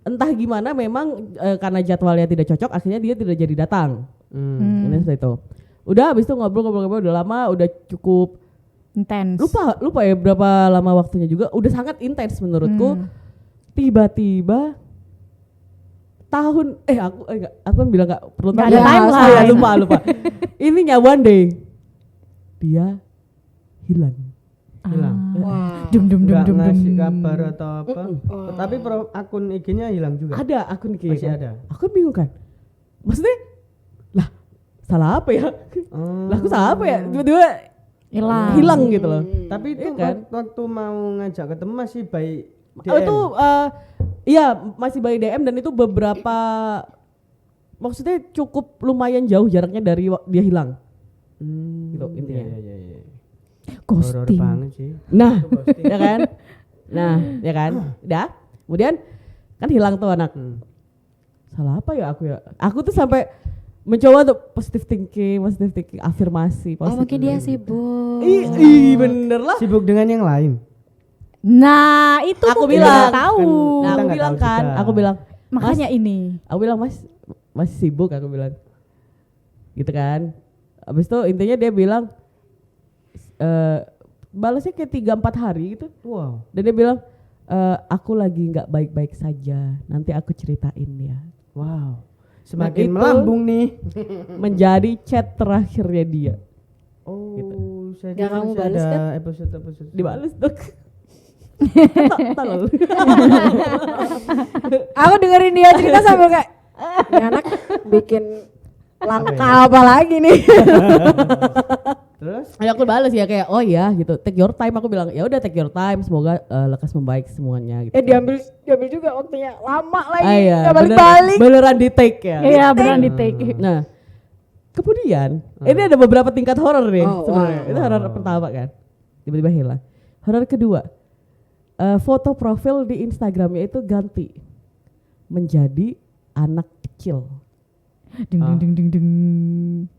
entah gimana memang karena jadwalnya tidak cocok akhirnya dia tidak jadi datang. Ini seperti itu. Udah habis itu ngobrol udah lama, udah cukup Intens. lupa ya berapa lama waktunya juga, udah sangat intens menurutku. Tiba-tiba tahun aku kan bilang nggak perlu Nggak tahu. ada timeline. Ya, lupa ininya one day dia hilang. Wah. Nggak ngasih kabar atau apa. Tapi akun IG-nya hilang juga. Ada akun kayak Masih ada. Aku bingung kan, maksudnya lah salah apa ya? Lah aku salah apa ya? Tiba-tiba hilang gitu loh. Tapi itu Iya kan? waktu mau ngajak ketemu masih by DM. Itu iya masih by DM dan itu beberapa maksudnya cukup lumayan jauh jaraknya dari dia hilang. Gitu intinya. Iya. Horor Ghosting. banget sih. Nah, ya kan? Nah, ya kan? Udah. Kemudian kan hilang tuh anak. Salah apa ya aku ya? Aku tuh sampai mencoba untuk positive thinking, afirmasi. Oh mungkin dia sibuk. Ih, bener lah. Sibuk dengan yang lain. Nah, itu Aku mungkin bilang. nggak tahu. Nah, Kita aku nggak bilang tahu kan, juga. aku bilang, Makanya ini. aku bilang masih sibuk aku bilang. Gitu kan. Habis itu intinya dia bilang balasnya kayak 3-4 hari gitu. Wow. Dan dia bilang aku lagi nggak baik-baik saja. Nanti aku ceritain ya. Wow. Semakin itu- melambung nih. Menjadi chat terakhirnya dia. Oh, Gitu. saya Nggak kira kamu masih bales ada kan? episode. Dibales dong. Tolol. Aku dengerin dia cerita sambil kayak "Ini anak bikin langkah apa lagi nih?" Terus? Ya aku balas ya kayak oh ya gitu. Take your time aku bilang. Ya udah take your time. Semoga lekas membaik semuanya gitu. diambil juga waktunya lama lagi. Iya, Nggak balik-balik. beneran di take ya. Iya, beneran di take. Nah, kemudian ini ada beberapa tingkat horor nih Oh, sebenarnya. wow. Itu horor pertama kan, tiba-tiba hilang. Horor kedua, foto profil di Instagramnya itu ganti menjadi anak kecil. Ding.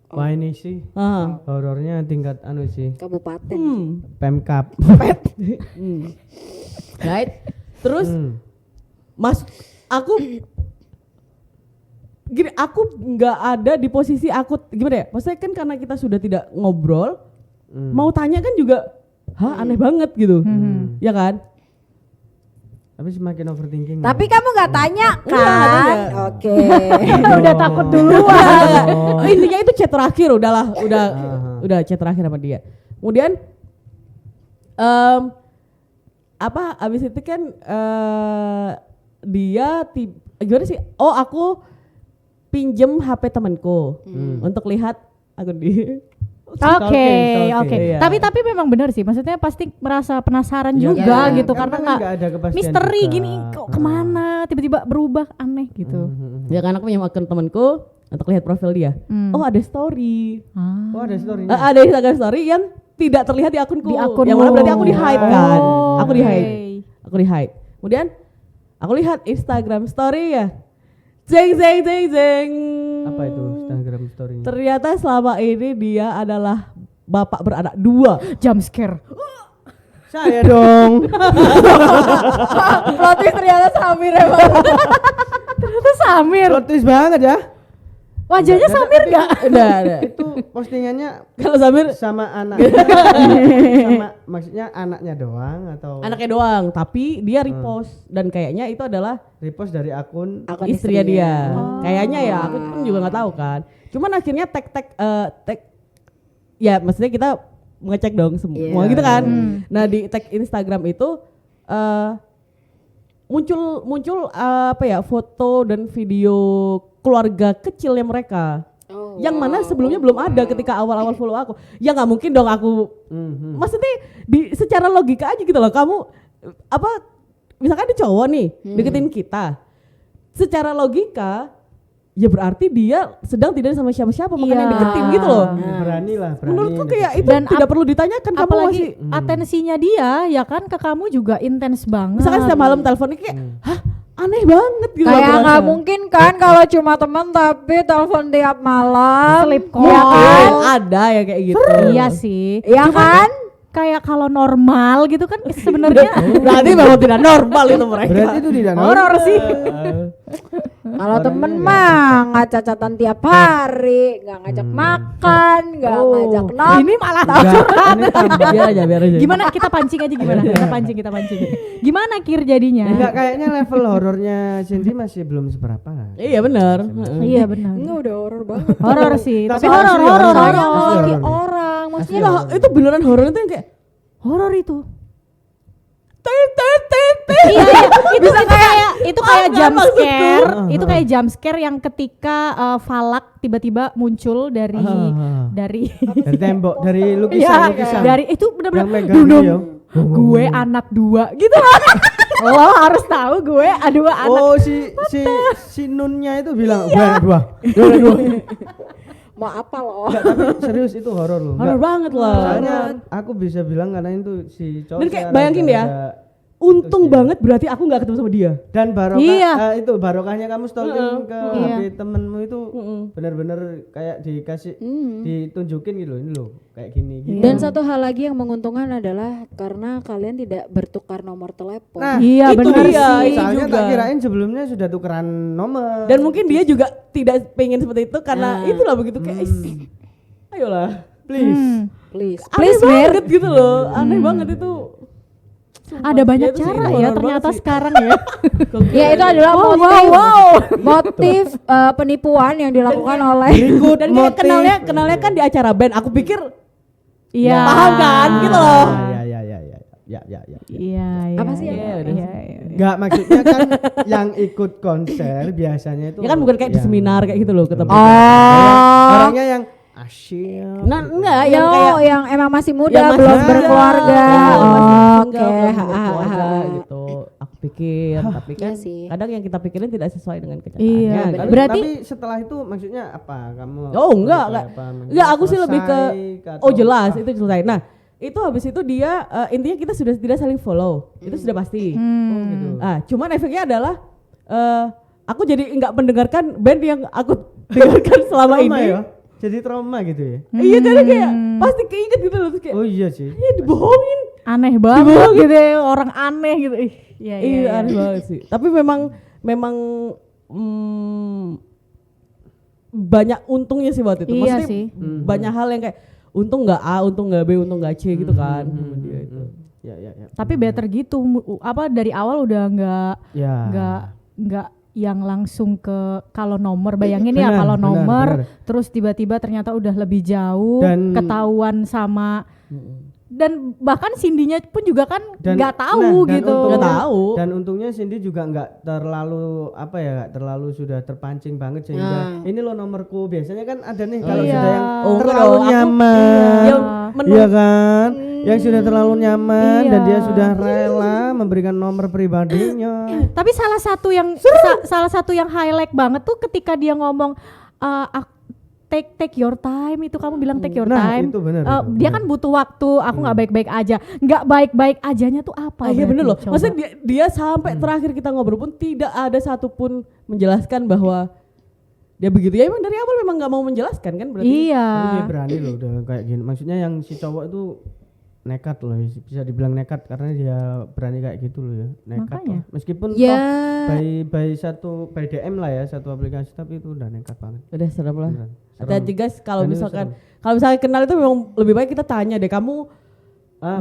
Wah ini sih horornya tingkat sih. Kabupaten. Pemkap. Right? Terus mas aku gini, aku nggak ada di posisi aku gimana ya? Maksudnya kan karena kita sudah tidak ngobrol, mau tanya kan juga, aneh banget gitu, ya kan? Tapi semakin overthinking. Tapi kamu nggak tanya Nggak kan? tanya. Oke. Udah takut duluan. Intinya itu chat terakhir, udah chat terakhir sama dia. Kemudian abis itu kan dia gimana sih? Oh aku pinjem HP temanku untuk lihat akun dia. Oke. Stalking. Iya. Tapi memang benar sih. Maksudnya pasti merasa penasaran Iya, juga iya. gitu Karena karena kan nggak ada kepastian misteri juga. gini kok kemana tiba-tiba berubah aneh gitu. Ya kan aku pinjam akun temanku untuk lihat profil dia. Oh ada story. Oh ada story-nya. Ada Instagram story yang tidak terlihat di akunku. Di akunmu. Yang mana berarti aku di hide kan. Oh, Aku di hide. oke. Aku di hide. Kemudian aku lihat Instagram story ya. Jeng. Apa itu Instagram story-nya? Ternyata selama ini dia adalah bapak beranak 2. Jump scare. Saya dong. Plot twist ternyata Samir emang. Ternyata Samir. Plot twist banget ya. Wajahnya Samir enggak? Ada. Itu postingannya Kalau Samir sama anak. Maksudnya anaknya doang atau anaknya doang, tapi dia repost dan kayaknya itu adalah repost dari akun Akun istrinya dia. istrinya. Kayaknya ya, aku pun juga nggak tahu kan. Cuman akhirnya tag ya maksudnya kita mengecek dong semua Iya. gitu kan. Nah di tag Instagram itu muncul apa ya, foto dan video keluarga kecilnya mereka. Yang mana sebelumnya belum ada ketika awal-awal follow aku. Ya nggak mungkin dong aku. Maksudnya secara logika aja gitu loh. Kamu apa? Misalkan ada cowok nih deketin kita. Secara logika, ya berarti dia sedang tidak sama siapa-siapa makanya deketin gitu loh. Berani lah. Menurutku kayak itu Dan tidak perlu ditanyakan. Kamu apalagi masih atensinya dia ya kan ke kamu juga intens banget. misalkan setiap malam teleponnya kayak, hah aneh banget gitu. Kayak loh nggak berasa. mungkin kan kalau cuma teman tapi telepon tiap malam. Sleep call. Ya kan? Ada ya kayak gitu. Iya sih. Ya kan? Kayak kalau normal gitu kan sebenarnya Berarti memang tidak normal itu mereka. Berarti itu tidak horor sih. Kalau temen mah nggak cacatan tiap hari, nggak ngajak makan, nggak ngajak nonton. Ini malah Biar aja. gimana kita pancing aja gimana? Kita pancing. Gimana Kir jadinya? Enggak, kayaknya level horornya Cindy masih belum seberapa lah. Iya benar. Iya benar. Enggak udah horor banget. Horor sih. Tapi Tapi asli horor. Soalnya Asli lagi horor. orang, maksudnya Lah, itu beneran horor itu yang kayak Horor itu. iya, Itu kayak jump maksudku. scare. Itu kayak jump scare yang ketika Falak tiba-tiba muncul dari Dari tembok, dari lukisan. dari itu yang benar-benar megang dudung. dia. Gue anak dua gitu loh. Lo harus tahu gue dua anak. Oh si Nunnya itu bilang gue anak dua. mau apa loh? Enggak, tapi serius itu horor loh. horor Enggak. banget lah. Soalnya aku bisa bilang karena itu si cowok. Dan kayak saya bayangin ya, rada- untung Terus ya. banget berarti aku nggak ketemu sama dia. Dan barokah Iya. itu barokahnya kamu stalking ke Iya. HP temenmu itu benar-benar kayak dikasih ditunjukin gitu loh, ini loh kayak gini gitu. Dan satu hal lagi yang menguntungkan adalah karena kalian tidak bertukar nomor telepon. Nah, Iya itu benar dia. sih. soalnya juga. tak kirain sebelumnya sudah tukeran nomor. Dan mungkin dia juga tidak pengen seperti itu karena itulah begitu kayak ayolah. please. Please, Aneh please Mir. banget gitu loh. Aneh banget itu. Ada banyak itu sih, cara itu ya horor ternyata banget sih. sekarang ya. Ya itu adalah motif penipuan yang dilakukan oleh Berikut Dan kayak motif. kenalnya kan di acara band. Aku pikir Iya. paham kan gitu loh. Ya. Iya. Apa sih Iya, yang- udah. Iya. Enggak, maksudnya kan yang ikut konser biasanya itu Ya kan bukan kayak di yang- seminar kayak gitu loh ketemu. Orangnya yang asyik. Nah, enggak Yo, yang kayak yang emang masih muda yang masih belum muda, berkeluarga. masih Oke, single, belum ha, ha, berkeluarga ha. gitu. Aku pikir, tapi kan Iya sih. kadang yang kita pikirin tidak sesuai dengan kenyataannya. Iya, kan? Tapi, Berarti- tapi setelah itu maksudnya apa? Kamu Oh enggak, apa, enggak. Enggak, aku sih lebih ke selesai oh jelas apa? itu selesai. Nah, itu habis itu dia intinya kita sudah tidak saling follow. Itu sudah pasti. Oh, gitu. Ah, cuman efeknya adalah aku jadi enggak mendengarkan band yang aku dengarkan selama Trauma ini. ya? Jadi trauma gitu ya? Iya, jadi kayak pasti keinget gitu loh terus kayak Oh iya sih. ya dibohongin. Aneh banget gitu ya, orang aneh gitu. Ih, iya. Iya, aneh banget sih. Tapi memang banyak untungnya sih waktu itu. Iya Maksudnya sih. banyak hal yang kayak untung nggak A, untung nggak B, untung nggak C gitu kan. sama dia itu. Ya. Tapi better gitu apa dari awal udah Ya. nggak yang langsung ke kalau nomor bayangin ya Benar, kalau benar, nomor benar. terus tiba-tiba ternyata udah lebih jauh Dan- ketahuan sama dan bahkan Cindy-nya pun juga kan Dan- nggak tahu nah, dan gitu. untungnya- Nggak tahu. Dan untungnya Cindy juga nggak terlalu apa ya, nggak terlalu sudah terpancing banget sehingga ini lo nomorku. Biasanya kan ada nih kalau Iya. sudah yang Oh, enggak terlalu dong, aku- nyaman, Yang iya kan? Yang sudah terlalu nyaman dan dia Iya. sudah rela memberikan nomor pribadinya. Tapi salah satu yang salah satu yang highlight banget tuh ketika dia ngomong take your time itu kamu bilang take your Nah, time. itu benar, itu Dia benar. kan butuh waktu, aku nggak baik-baik aja. Nggak baik-baik ajanya tuh apa? Iya bener berarti? loh. Coba. Maksudnya dia sampai terakhir kita ngobrol pun tidak ada satupun menjelaskan bahwa dia begitu. Ya emang dari awal memang nggak mau menjelaskan kan berarti. Iya. Tapi dia berani loh udah kayak gini. Maksudnya yang si cowok itu nekat loh, bisa dibilang nekat karena dia berani kayak gitu loh ya. Nekat Makanya. loh. Meskipun Ya. toh by DM lah ya, satu aplikasi, tapi itu udah nekat banget. Udah serem lah. Beneran. Hati-hati guys kalau Dan itu misalkan kenal itu memang lebih baik kita tanya deh kamu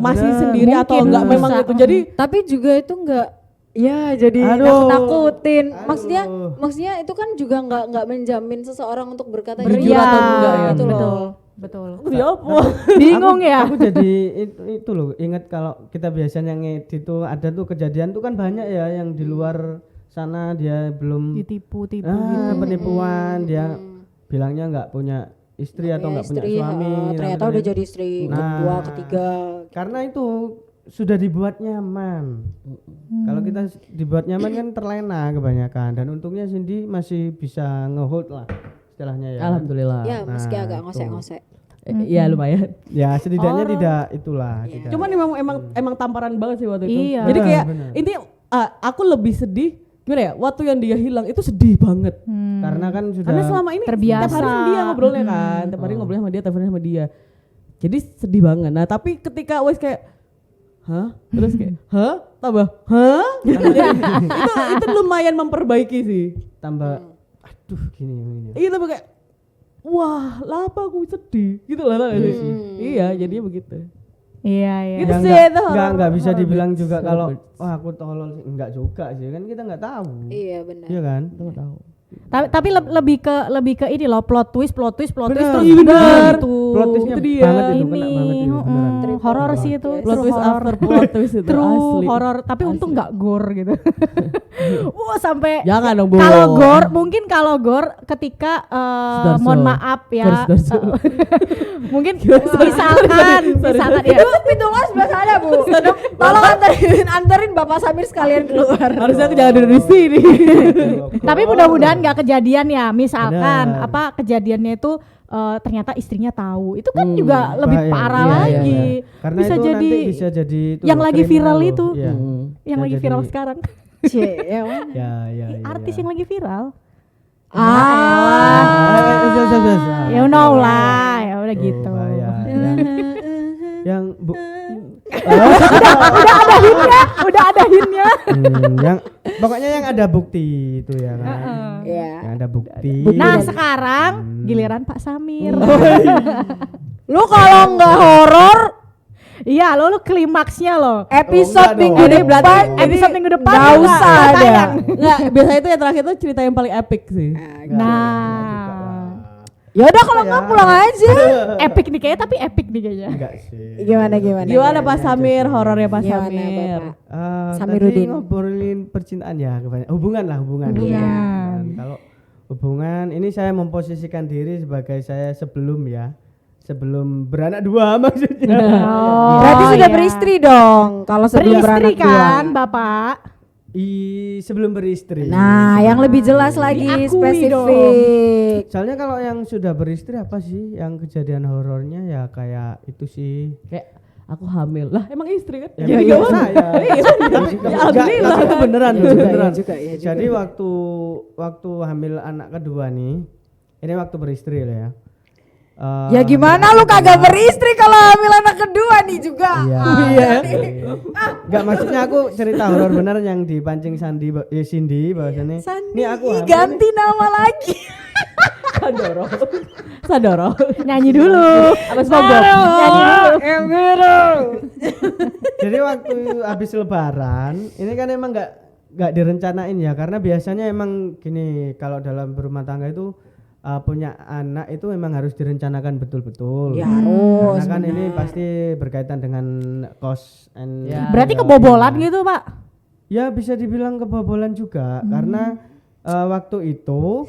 masih bener. sendiri atau Mungkin enggak bisa. memang gitu. Jadi Tapi juga itu enggak ya jadi Aduh. nakut-nakutin. Aduh. Maksudnya itu kan juga enggak menjamin seseorang untuk berkata Jujur iya, atau enggak ya, gitu betul. loh. Betul. Ya apa? Bingung ya. Aku jadi itu loh, ingat kalau kita biasanya ngedit tuh ada tuh kejadian tuh kan banyak ya yang di luar sana dia belum Ditipu-tipu gitu. penipuan, dia bilangnya nggak punya istri atau nggak punya Istri, suami. ternyata namanya. udah jadi istri kedua, ketiga. Karena itu sudah dibuat nyaman. Kalau kita dibuat nyaman kan terlena kebanyakan, dan untungnya Cindy masih bisa ngehold lah istilahnya ya. Alhamdulillah. Ya meski Nah, agak itu. ngosek-ngosek. Iya lumayan. Ya setidaknya tidak itulah. Iya. Tidak. Cuman emang tamparan banget sih waktu itu. Iya. Jadi kayak Benar. ini aku lebih sedih gimana ya? Waktu yang dia hilang itu sedih banget. Karena kan sudah Karena selama ini terbiasa. tiap hari sama dia ngobrolnya kan, tiap hari ngobrolnya sama dia, teleponnya sama dia. Jadi sedih banget. Nah tapi ketika wes kayak, hah? Terus kayak, hah? Tambah, hah? itu lumayan memperbaiki sih. tambah aduh gini. Iya tapi kayak, wah, lah apa aku sedih? Gitu lah tau gak sih? Iya, jadinya begitu. Iya, iya. Gitu Ya, sih itu nggak bisa horror dibilang bits. juga Horror kalau bits. wah aku tolol sih. Enggak juga sih, kan kita nggak tahu. Iya benar. Iya kan? Kita nggak tahu. Tapi lebih ke ini loh, plot twist Bener. terus Iya, bener. gitu. Plot twistnya Itu dia. banget itu, kena Ini banget itu beneran. horor sih itu. Plot true twist horror. after plot twist itu True asli. horor, tapi untung nggak gore gitu. Wah sampai Jangan dong, Bu. kalau gore mungkin kalau gore ketika Sudarso. mohon maaf ya. Sudarso. Mungkin misalkan ya. Bu, pintu kelas sebelah sana, Bu. Tolong anterin Bapak Samir sekalian keluar. Harusnya aku jangan duduk di sini. Tapi mudah-mudahan nggak kejadian ya. Misalkan Benar. apa kejadiannya itu ternyata istrinya tahu. Itu kan juga lebih bahaya. parah Iya, lagi. Karena Bisa itu jadi nanti bisa jadi itu yang loh, lagi kriminal viral loh. itu. Iya. Yang Bisa lagi viral jadi- sekarang. Cie, ya mana? Ya. Artis yang lagi viral. Ya Ya know lah, ya udah gitu. Yang bu, Udah ada hintnya. yang pokoknya yang ada bukti itu ya kan. Iya. Yang ada bukti. Nah sekarang giliran Pak Samir. Lu kalau nggak horor, Iya lo klimaksnya lo. episode enggak minggu dong. depan, Episode minggu depan nggak nggak usah ada. tayang. Enggak, biasanya itu yang terakhir itu cerita yang paling epic sih. Nah, Ya udah kalau nggak pulang aja. epic nih kayaknya, tapi epic nih kayaknya. Enggak sih. Gimana? Gimana Pak Samir, horornya Pak Gimana, Samir? Bapak? Tadi Samiruddin. ngobrolin percintaan ya, kebanyakan hubungan lah hubungan. Hubungan. Dan kalau hubungan ini saya memposisikan diri sebagai saya sebelum beranak dua maksudnya. Oh, Berarti sudah iya. beristri dong. Kalau sebelum Beristri beranak kan, dua. Bapak? Sebelum beristri. Nah, yang lebih jelas lagi Diakui spesifik. Soalnya kalau yang sudah beristri apa sih yang kejadian horornya ya kayak itu sih. Kayak aku hamil. Lah emang istri kan? Ya, Jadi iya, gimana? saya. Iya, Ya, alhamdulillah. tapi itu beneran loh, juga, beneran. iya juga, iya juga. Jadi waktu hamil anak kedua nih, ini waktu beristri lah ya. Ya gimana lu kagak beristri kalau hamil anak kedua nih juga. Iya. Enggak, maksudnya aku cerita horor bener yang dipancing Cindy bahwasannya. Sandi, Ini aku hamil ganti nama lagi. Sadoro. Nyanyi dulu. Apa SpongeBob? Nyanyi dulu. Jadi waktu habis lebaran, ini kan emang nggak direncanain ya, karena biasanya emang gini, kalau dalam berumah tangga itu punya anak itu memang harus direncanakan betul-betul. Ya harus. Karena kan ini pasti berkaitan dengan cost and Ya. Berarti kebobolan gitu, Pak? Ya bisa dibilang kebobolan juga karena waktu itu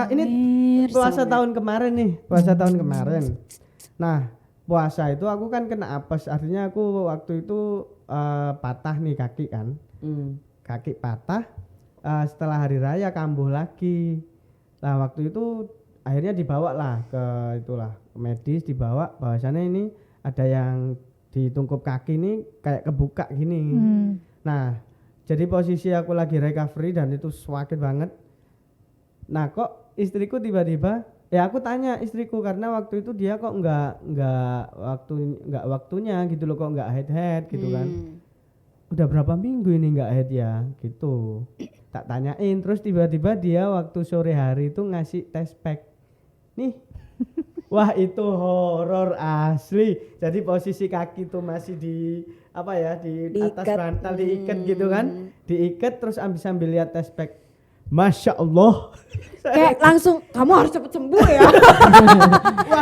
ini puasa tahun kemarin nih, puasa tahun kemarin. Nah, puasa itu aku kan kena apes, artinya aku waktu itu patah nih kaki kan. Kaki patah, setelah hari raya kambuh lagi. Nah, waktu itu akhirnya dibawa lah ke medis, dibawa bahwasannya ini ada yang di tungkup kaki ini kayak kebuka gini. Nah, jadi posisi aku lagi recovery dan itu sakit banget. Nah, kok istriku tiba-tiba, ya aku tanya istriku karena waktu itu dia kok nggak waktunya gitu loh, kok nggak head gitu kan. Udah berapa minggu ini nggak head ya gitu. Tak tanyain, terus tiba-tiba dia waktu sore hari itu ngasih test pack nih. Wah, itu horor asli. Jadi posisi kaki tuh masih di atas Diikat. bantal, diikat gitu kan, diikat terus sambil lihat test pack. Masya Allah. Kayak langsung kamu harus cepet sembuh ya.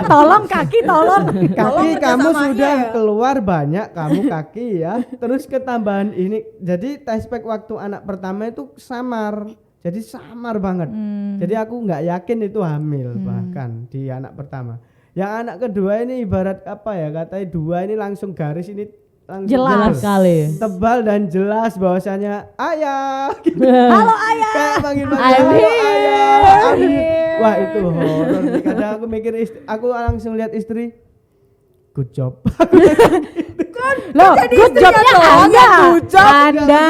Tolong kaki, tolong. Kaki kamu kerjasamanya sudah ya. keluar banyak, kamu kaki ya. Terus ketambahan ini, jadi tespek waktu anak pertama itu samar. Jadi samar banget. Jadi aku nggak yakin itu hamil bahkan di anak pertama. Yang anak kedua ini ibarat apa ya, katanya dua ini langsung garis ini langsung Jelas sekali. tebal dan jelas bahwasanya ayah gitu. Halo ayah. Kayak panggil I'm halo here. ayah, I'm here. Wah itu horor sih. Kadang aku mikir aku langsung lihat istri, good job. Loh, good jobnya Anda. Anda.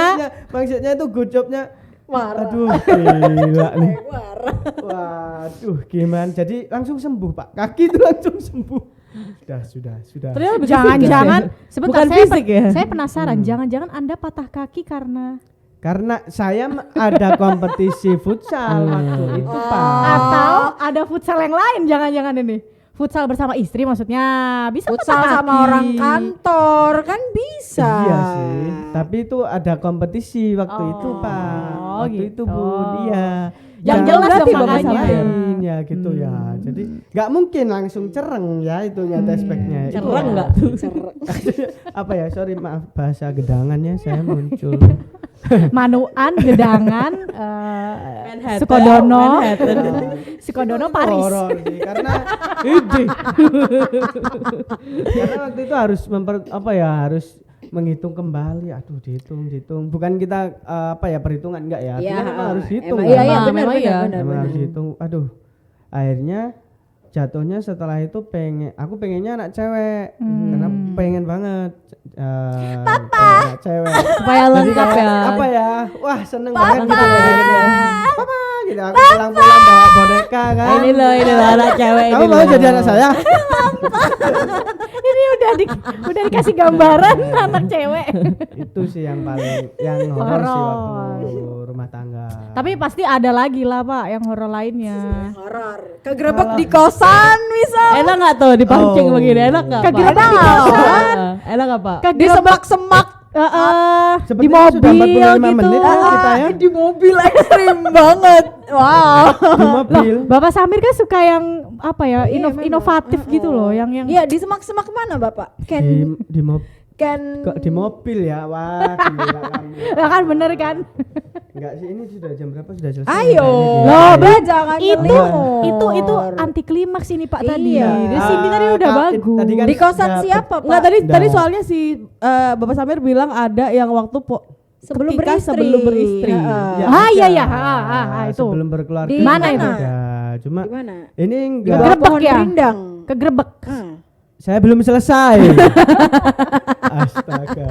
Maksudnya itu good jobnya. Marah. Aduh gila nih. Marah. Waduh gimana? Jadi langsung sembuh Pak. Kaki itu langsung sembuh. Sudah. Ternyata lebih Jangan-jangan fisik ya? sebentar Bukan saya, fisik ya? saya penasaran, jangan-jangan Anda patah kaki karena Karena saya ada kompetisi futsal waktu itu Pak. atau ada futsal yang lain, jangan-jangan ini. Futsal bersama istri maksudnya bisa Futsal patah sama kaki. orang kantor kan bisa. Iya sih, tapi itu ada kompetisi waktu Oh, itu Pak. Waktu itu gitu. Bun, iya. Yang Jangan jelas berarti dong Bapak makanya. samain, ya gitu ya. Jadi nggak mungkin langsung cereng ya itunya tespeknya. Itu Cereng ya. nggak tuh? Apa ya? Sorry maaf bahasa gedangannya saya muncul. Manuan, gedangan, Manhattan, Sukodono, Manhattan. Sukodono Itu Paris. horor sih karena karena waktu itu harus harus menghitung kembali. Aduh dihitung. Bukan kita perhitungan enggak ya. Iya, Artinya memang harus dihitung. Iya, kan? iya Memang benar iya. benar. Memang harus dihitung. Aduh. Akhirnya jatuhnya setelah itu aku pengennya anak cewek. Karena pengen banget anak cewek. Supaya lengkap ya. Apa ya? Wah, seneng banget gitu pengennya. Papa gitu. Aku pulang-pulang bawa boneka kan. Ini loh anak cewek Kamu ini mau loh. jadi anak saya? Ini udah dikasih gambaran anak cewek. Itu sih yang horor sih waktu rumah tangga. Tapi pasti ada lagi lah Pak yang horor lainnya. Horor. Kegerebek di kosan misal. Enak nggak tuh dipancing Oh. begini? Enak nggak? Pak? Kegerebek di kosan. Enak nggak Pak? Di semak-semak. Di Sepertinya sudah mobil 45 gitu. menit ya kita ya. Di mobil ekstrim banget. Wow. Di mobil. Bapak Samir kan suka yang apa ya Iya, memang. inovatif gitu loh, yang Iya di semak-semak mana Bapak? Di mobil. Ken Kok di mobil ya? Wah, gila kamu. ya kan bener kan? Enggak sih, ini sudah jam berapa sudah selesai? Ayo. Loh, Mbak jangan itu nyelipur. itu anti klimaks ini Pak tadi. Iya. Di sini tadi udah bagus. tadi kan Di kosan udah siapa Pak? Enggak tadi Nggak. soalnya si Bapak Samir bilang ada yang waktu Sebelum ketika beristri. sebelum beristri. Heeh. Ya, Ah, iya, ada. iya. Itu. Sebelum berkeluarga. Di mana itu? Ada. Cuma Di mana? ini Di enggak. bawah Gerebek pohon ya? rindang. Kegerebek. Saya belum selesai. Astaga.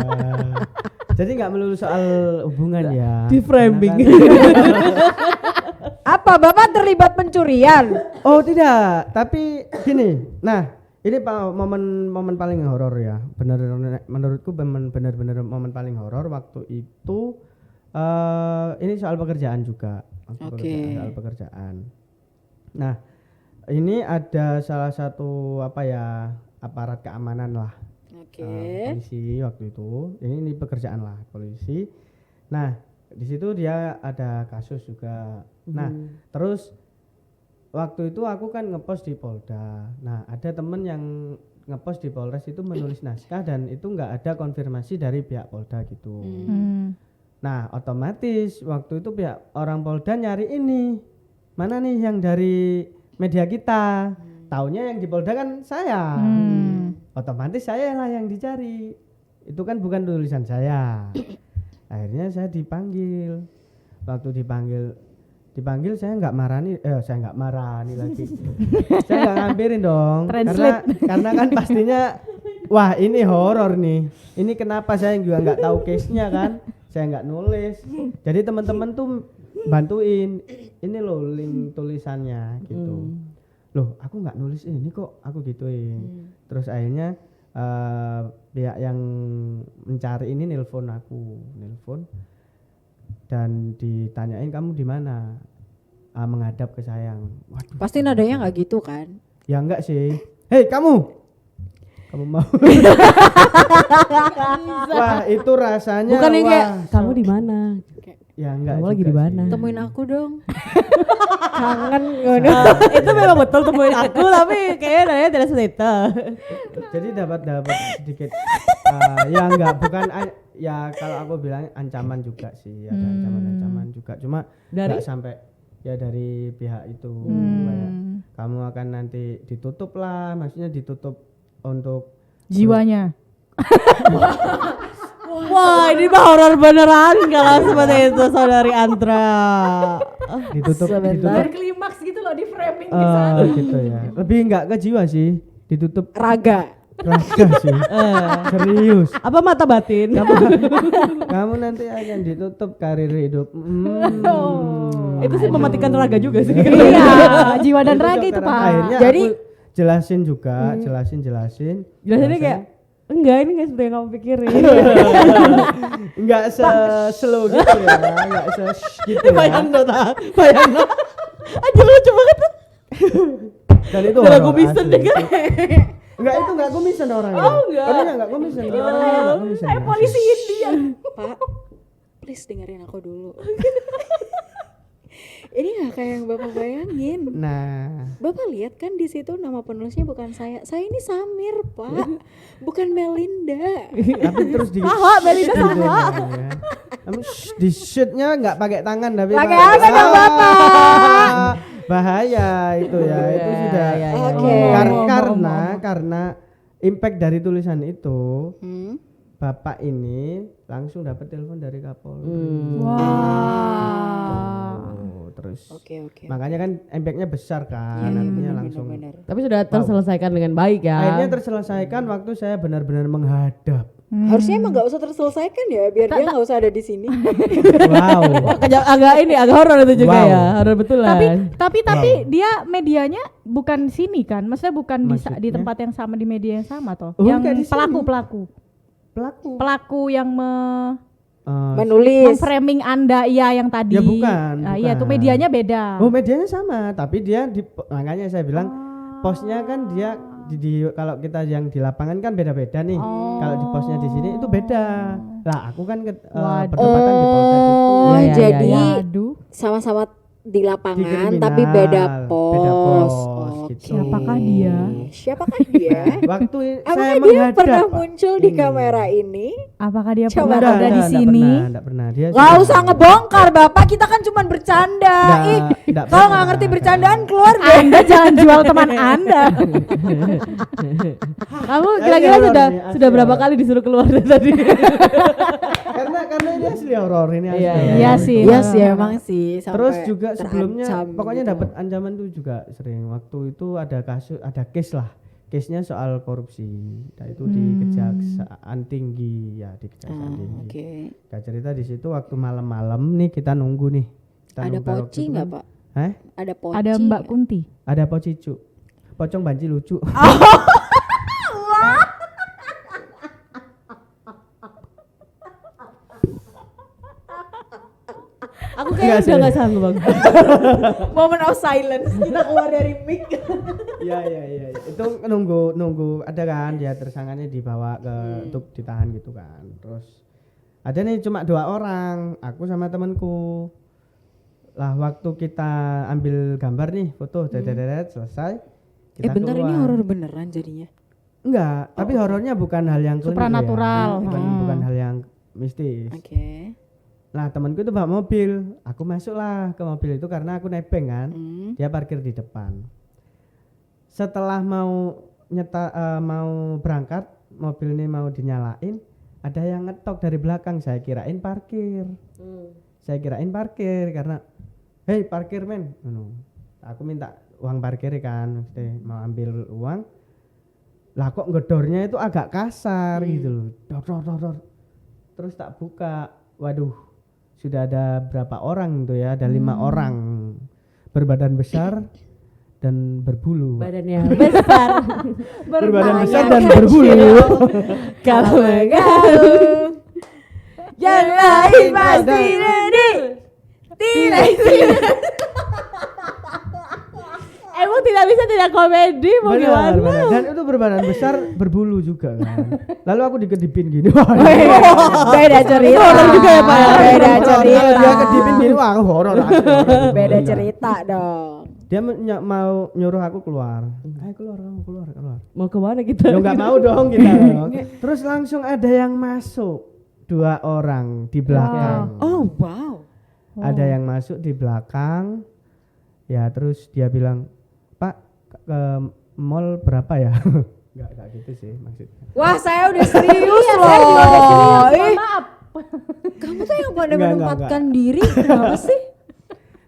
Jadi nggak melulu soal hubungan ya. Di framing. Apa Bapak terlibat pencurian? Oh tidak, tapi gini. Nah, ini momen paling horor ya. Benar menurutku benar-benar momen paling horor waktu itu. Ini soal pekerjaan juga. Oke. Soal pekerjaan. Nah, ini ada salah satu aparat keamanan lah. Oke. Polisi waktu itu. Ini pekerjaan lah polisi. Nah, di situ dia ada kasus juga. Nah, terus waktu itu aku kan ngepost di Polda. Nah, ada temen yang ngepost di Polres itu menulis naskah dan itu nggak ada konfirmasi dari pihak Polda gitu. Nah, otomatis waktu itu pihak orang Polda nyari ini. Mana nih yang dari media kita? Taunya yang di Polda kan saya. Otomatis saya lah yang dicari. Itu kan bukan tulisan saya. Akhirnya saya dipanggil. Waktu dipanggil saya nggak marani lagi. Saya nggak ngampirin dong. Karena kan pastinya wah ini horor nih. Ini kenapa saya juga nggak tahu case-nya kan? Saya nggak nulis. Jadi teman-teman tuh bantuin. Ini loh link tulisannya gitu. Loh aku nggak nulis ini kok, aku gituin. Terus akhirnya pihak yang mencari ini nelpon dan ditanyain kamu di mana, menghadap ke saya. Waduh, Pasti nadanya nggak gitu kan? ya enggak sih. Hei kamu kamu mau. Wah, itu rasanya Bukan yang kayak wah, kamu di mana? ya enggak Kamu lagi juga di mana? sih. Temuin aku dong. Kangen ngono. Itu memang betul temuin aku tapi kayaknya nanya tidak seperti itu. Jadi dapat sedikit ya enggak bukan ya kalau aku bilang ancaman juga sih, ada ancaman juga. Cuma Dari? enggak sampai ya dari pihak itu kayak kamu akan nanti ditutup lah, maksudnya ditutup untuk Jiwanya. Wah, ini mah horor beneran kalau seperti itu saudari Andra. ditutup Klimaks gitu loh di framing gitu ya. Lebih enggak ke jiwa sih, ditutup Raga. raga sih. Serius. Apa mata batin? Kamu nanti akan ditutup karir hidup. Itu sih mematikan raga juga sih. Iya, jiwa dan raga itu Pak. Akhirnya Jadi aku jelasin juga, jelasin. Jelasinnya kayak enggak, ini enggak seperti yang kamu pikirin. Enggak slow gitu ya, enggak gitu ya. Bayang dong. Aja lucu banget. Dan itu Udah horor kumisen asli. juga. Enggak, itu enggak kumisen orangnya. Oh, enggak. Orangnya enggak kumisen. Orangnya enggak kumisen. Polisi India. Pak, please dengerin aku dulu. Ini nggak kayak yang Bapak bayangin. Nah, Bapak lihat kan di situ nama penulisnya bukan saya. Saya ini Samir, Pak. Bukan Melinda. tapi terus di Melinda shoot saha. ya. Kamu di shootnya enggak pakai tangan tapi Pakai apa dong, Bapak? Bahaya itu ya, itu sudah. Oke. Karena impact dari tulisan itu, Hmm? Bapak ini langsung dapat telepon dari Kapolri. Terus Oke. makanya kan impactnya besar kan, artinya langsung. Benar. Tapi sudah terselesaikan dengan baik ya. Akhirnya terselesaikan waktu saya benar-benar menghadap. Harusnya emang nggak usah terselesaikan ya, biar dia nggak usah ada di sini. Wow. agak horor itu juga Wow. ya. Horor betulan. Tapi dia medianya bukan sini kan? Maksudnya bukan di Maksudnya? tempat yang sama, di media yang sama toh. Oh, yang enggak di sini. pelaku yang Menulis. memframing Anda yang tadi. Ya bukan. Iya, tuh medianya beda. Oh, medianya sama, tapi dia makanya saya bilang posnya kan dia kalau kita yang di lapangan kan beda-beda nih. Kalau di posnya di sini itu beda. Lah, aku kan berdepatan di Polda gitu. Oh, Iya, jadi iya. Aduh, sama-sama di Di lapangan kriminal, tapi beda pos. beda pos, Oke. gitu. siapakah dia? Siapakah dia? Waktu saya Apakah dia menghadap pernah Pak. muncul di kamera ini? Apakah dia Coba pernah ada di sini? Enggak pernah. Dia Gak sudah- usah ngebongkar, Bapak. Kita kan cuma bercanda. Nggak Kalau nggak pernah. ngerti bercandaan keluar deh. Anda jangan jual teman Anda. Kamu Asli kira-kira horor sudah nih, asli sudah berapa horor. kali disuruh keluar dari tadi? karena ini asli horor ini asli. Iya, horor. Iya sih. Iya sih emang sih. Sampai Terus juga sebelumnya terancam pokoknya gitu. dapat ancaman tuh juga sering. Waktu itu ada case lah. Case-nya soal korupsi. Nah, itu di Kejaksaan Tinggi ya, di Kejaksaan Tinggi. Oke. Gak cerita di situ waktu malam-malam nih kita nunggu nih. Kita Ada nunggu waktu poci itu nggak kan. Pak? Hah? Ada poci. Ada Mbak nggak? Kunti. Ada pocicu. Pocong banci lucu. Aku kayaknya Enggak udah sih. nggak sanggup Bang. Moment of silence. Kita keluar dari mic. Iya. Itu nunggu ada kan dia tersangkanya dibawa ke untuk ditahan gitu kan. Terus ada nih cuma 2 orang, aku sama temanku. Lah waktu kita ambil gambar nih, foto dedet selesai. Kita Bentar, ini keluar. horor beneran jadinya. Enggak, tapi horornya bukan hal yang klinik Supranatural. ya. Bukan hal yang mistis. Oke. Nah, temanku itu bawa mobil. Aku masuklah ke mobil itu karena aku nebeng kan. Dia parkir di depan. Setelah mau mau berangkat, mobil ini mau dinyalain, ada yang ngetok dari belakang. Saya kirain parkir. Karena hei parkir men. Aku minta uang parkir kan, mesti mau ambil uang. Lah kok ngedornya itu agak kasar gitu loh. Dor. Terus tak buka. Waduh, sudah ada berapa orang tuh ya? Ada 5 orang berbadan besar dan berbulu. Badannya besar. Berbadan besar Banyak dan berbulu. Kalau Yang lain pasti Emang tidak bisa aja tidak komedi mau Benar, gimana? benar. Dan itu berbadan besar berbulu juga kan. Lalu aku dikedipin gini. Beda cerita. Horor juga ya, Pak, ya? Beda Kalau cerita. dia kedipin gini wah horor asli, horor. Beda cerita dong. Dia mau nyuruh aku keluar. Ayo keluar kamu keluar. Mau kemana kita? Lo nggak mau dong kita. Dong. Terus langsung ada yang masuk 2 orang di belakang. Oh wow. Ada yang masuk di belakang. Ya terus dia bilang, Pak ke mall berapa ya? Enggak gitu sih maksudnya. Wah saya udah serius loh. Ih, Maaf. kamu tuh yang pandai Enggak, menempatkan diri. Kenapa sih?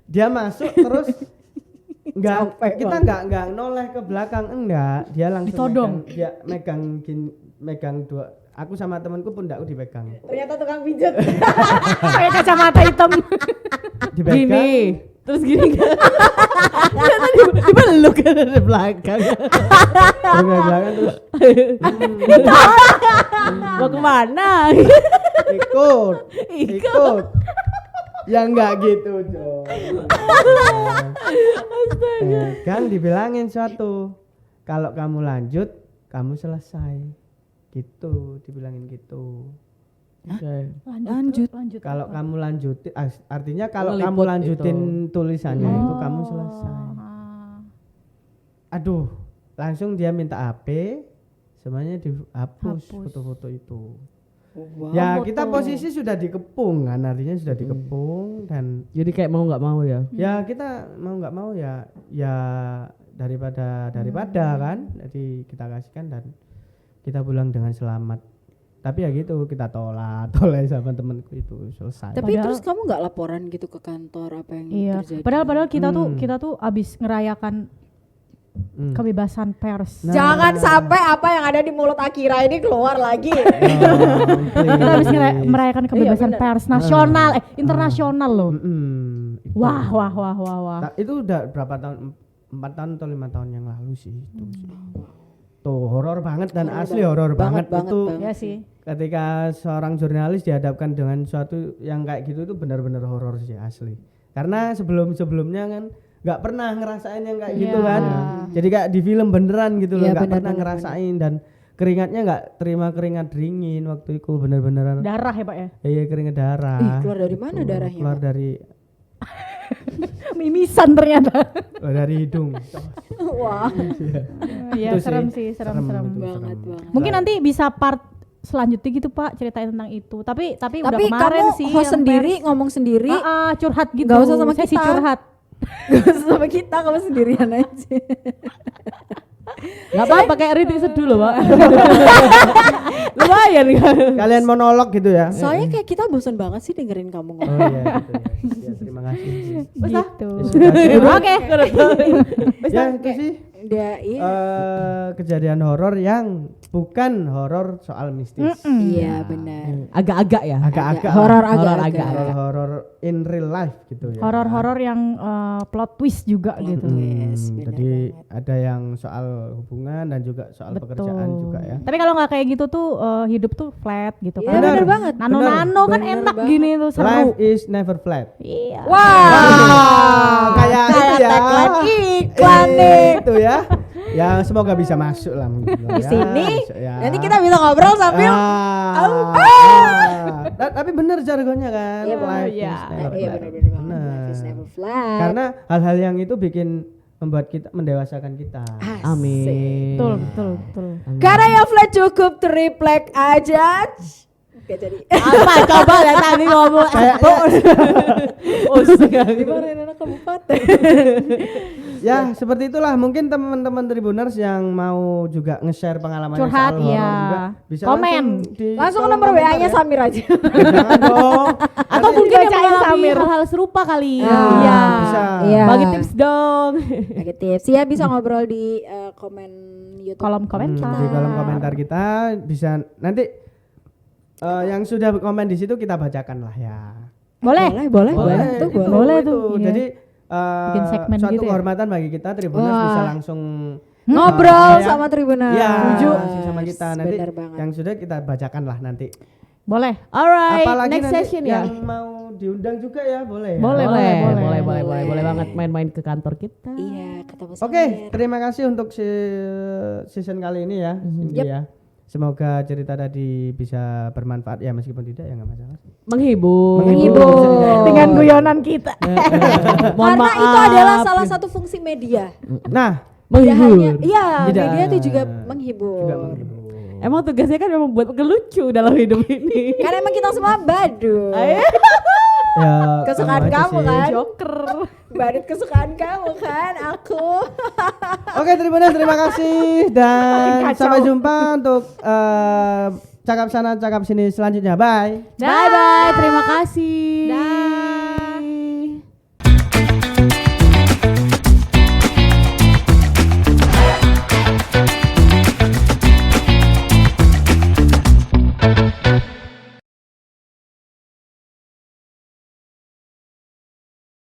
Dia masuk terus Capek kita enggak noleh ke belakang enggak. Dia langsung Ditodong. megang dua. Aku sama temanku pun enggak dipegang. Ternyata tukang pijat. Kayak kacamata hitam. Dipegang. Gini, terus gini kan? Ternyata dibeluk kan dari belakang. Terus dari belakang terus Mau kemana? ikut. Ya enggak gitu, Jo. Kan dibilangin suatu. Kalau kamu lanjut, kamu selesai. Gitu, dibilangin gitu. Lanjut. Kalau kamu lanjutin, artinya kalau Meliput kamu lanjutin tulisannya itu Oh. kamu selesai. Aduh, langsung dia minta HP, semuanya dihapus foto-foto itu. Wow. Ya kita posisi sudah dikepung kan, artinya sudah dikepung dan Jadi kayak mau nggak mau ya. ya kita mau nggak mau ya daripada kan, jadi kita kasihkan dan kita pulang dengan selamat. Tapi ya gitu kita tolak sama temanku itu selesai. Tapi Padahal- terus kamu nggak laporan gitu ke kantor apa yang Iya. terjadi? Padahal kita tuh abis ngerayakan kebebasan pers. Nah. Jangan sampai apa yang ada di mulut Akira ini keluar lagi. Kita habis merayakan kebebasan bener. pers nasional, internasional loh. Itu. Wah. Itu udah berapa tahun? 4 tahun atau 5 tahun yang lalu sih itu sih. Tuh horor banget dan asli horor banget itu. Ya sih. Ketika seorang jurnalis dihadapkan dengan suatu yang kayak gitu itu benar-benar horor sih asli. Karena sebelumnya kan nggak pernah ngerasain yang kayak gitu Iya. kan. Jadi kayak di film beneran gitu loh, Iya, nggak benar, pernah benar, ngerasain dan keringatnya nggak terima keringat dingin waktu itu bener-bener. Darah ya Pak ya. Iya keringat darah. Ih, keluar dari mana Tuh, darahnya? Keluar Pak? dari Mimisan ternyata. dari hidung. Wah, Iya Itu serem sih, serem. itu, banget serem. banget. Mungkin nanti bisa part selanjutnya gitu Pak ceritain tentang itu. Tapi udah Tapi kemarin kamu sih host yang sendiri pers. ngomong sendiri, Curhat gitu. Nggak usah sama Sesi kita. curhat. gak usah sama kita, kamu sendirian aja. Gak apa-apa kayak Ritik seduh loh, Pak. Lumayan kan. Kalian monolog gitu ya? Soalnya kayak kita bosan banget sih dengerin kamu ngomong. Oh iya gitu ya. Ya, terima kasih. Gitu. Ya, sudah sih. Oke. Ya itu sih Dia iya. kejadian horor yang bukan horor soal mistis. Iya benar. Agak-agak ya. Agak-agak Horor Horor agak-agak. horor in real life gitu ya. Horor-horor yang plot twist juga gitu. Yes, benar Jadi banget. ada yang soal hubungan dan juga soal pekerjaan juga ya. Tapi kalau nggak kayak gitu tuh hidup tuh flat gitu Iya kan. benar banget. Nano-nano kan Bener enak banget. gini tuh seru. Life is never flat. Iya. Wah, Kayak itu ya. tagline iklan nih. Itu ya. Ya semoga bisa masuk lah mungkin. Di sini ya. nanti kita bisa ngobrol sambil Tapi bener jargonnya kan. Iya, Life iya. is never Iya flat. benar-benar banget. Bener. Life is never flat. Karena hal-hal yang itu bikin membuat kita mendewasakan kita. Asik. Amin. Betul. Karena yang flat cukup triplek aja. Gak jadi. Apa coba ya tadi ngomong. Oh, sekali. Dimarahin anak kabupaten. Ya seperti itulah mungkin teman-teman Tribuners yang mau juga nge-share pengalaman Curhat, soal horor iya. juga bisa Komen. Langsung kolom nomor komentar WA-nya ya. Samir aja. Jangan dong. Atau Nanti mungkin yang dibacain mengalami Samir. hal-hal serupa kali. Iya. bisa. Iya. Bagi tips dong. Bagi tips. Ya bisa ngobrol di komen YouTube. Kolom komentar. Di kolom komentar kita bisa nanti yang sudah komen di situ kita bacakan lah ya. Boleh. Boleh. Tuh, itu, Boleh itu. tuh, iya. Jadi Bikin segmen suatu gitu ya. kehormatan bagi kita Tribuners Wah. bisa langsung Ngobrol ya. sama Tribuners. Iya, Setuju. sama kita nanti Bener banget. yang sudah kita bacakan lah nanti. Boleh. Alright, Apalagi next nanti session ya. yang mau diundang juga ya, boleh ya. Boleh. Boleh banget main-main ke kantor kita. Iya, ketemu Oke, Samir. terima kasih untuk season kali ini ya, Cindy Yep. ya. Semoga cerita tadi bisa bermanfaat ya, meskipun tidak ya nggak masalah. Menghibur. Dengan guyonan kita. Mohon Karena maaf. itu adalah salah satu fungsi media. Nah, Tidak hanya, menghibur. iya, Tidak. media itu juga juga menghibur. menghibur. Emang tugasnya kan memang buat ngelucu dalam hidup ini. Karena emang kita semua badut. Ya, Kesukaan aja kamu sih. kan? Joker. Badut kesukaan kamu kan, aku. Oke, terima kasih dan Kacau. sampai jumpa untuk cakap sana cakap sini selanjutnya. Bye. Bye bye. Terima kasih.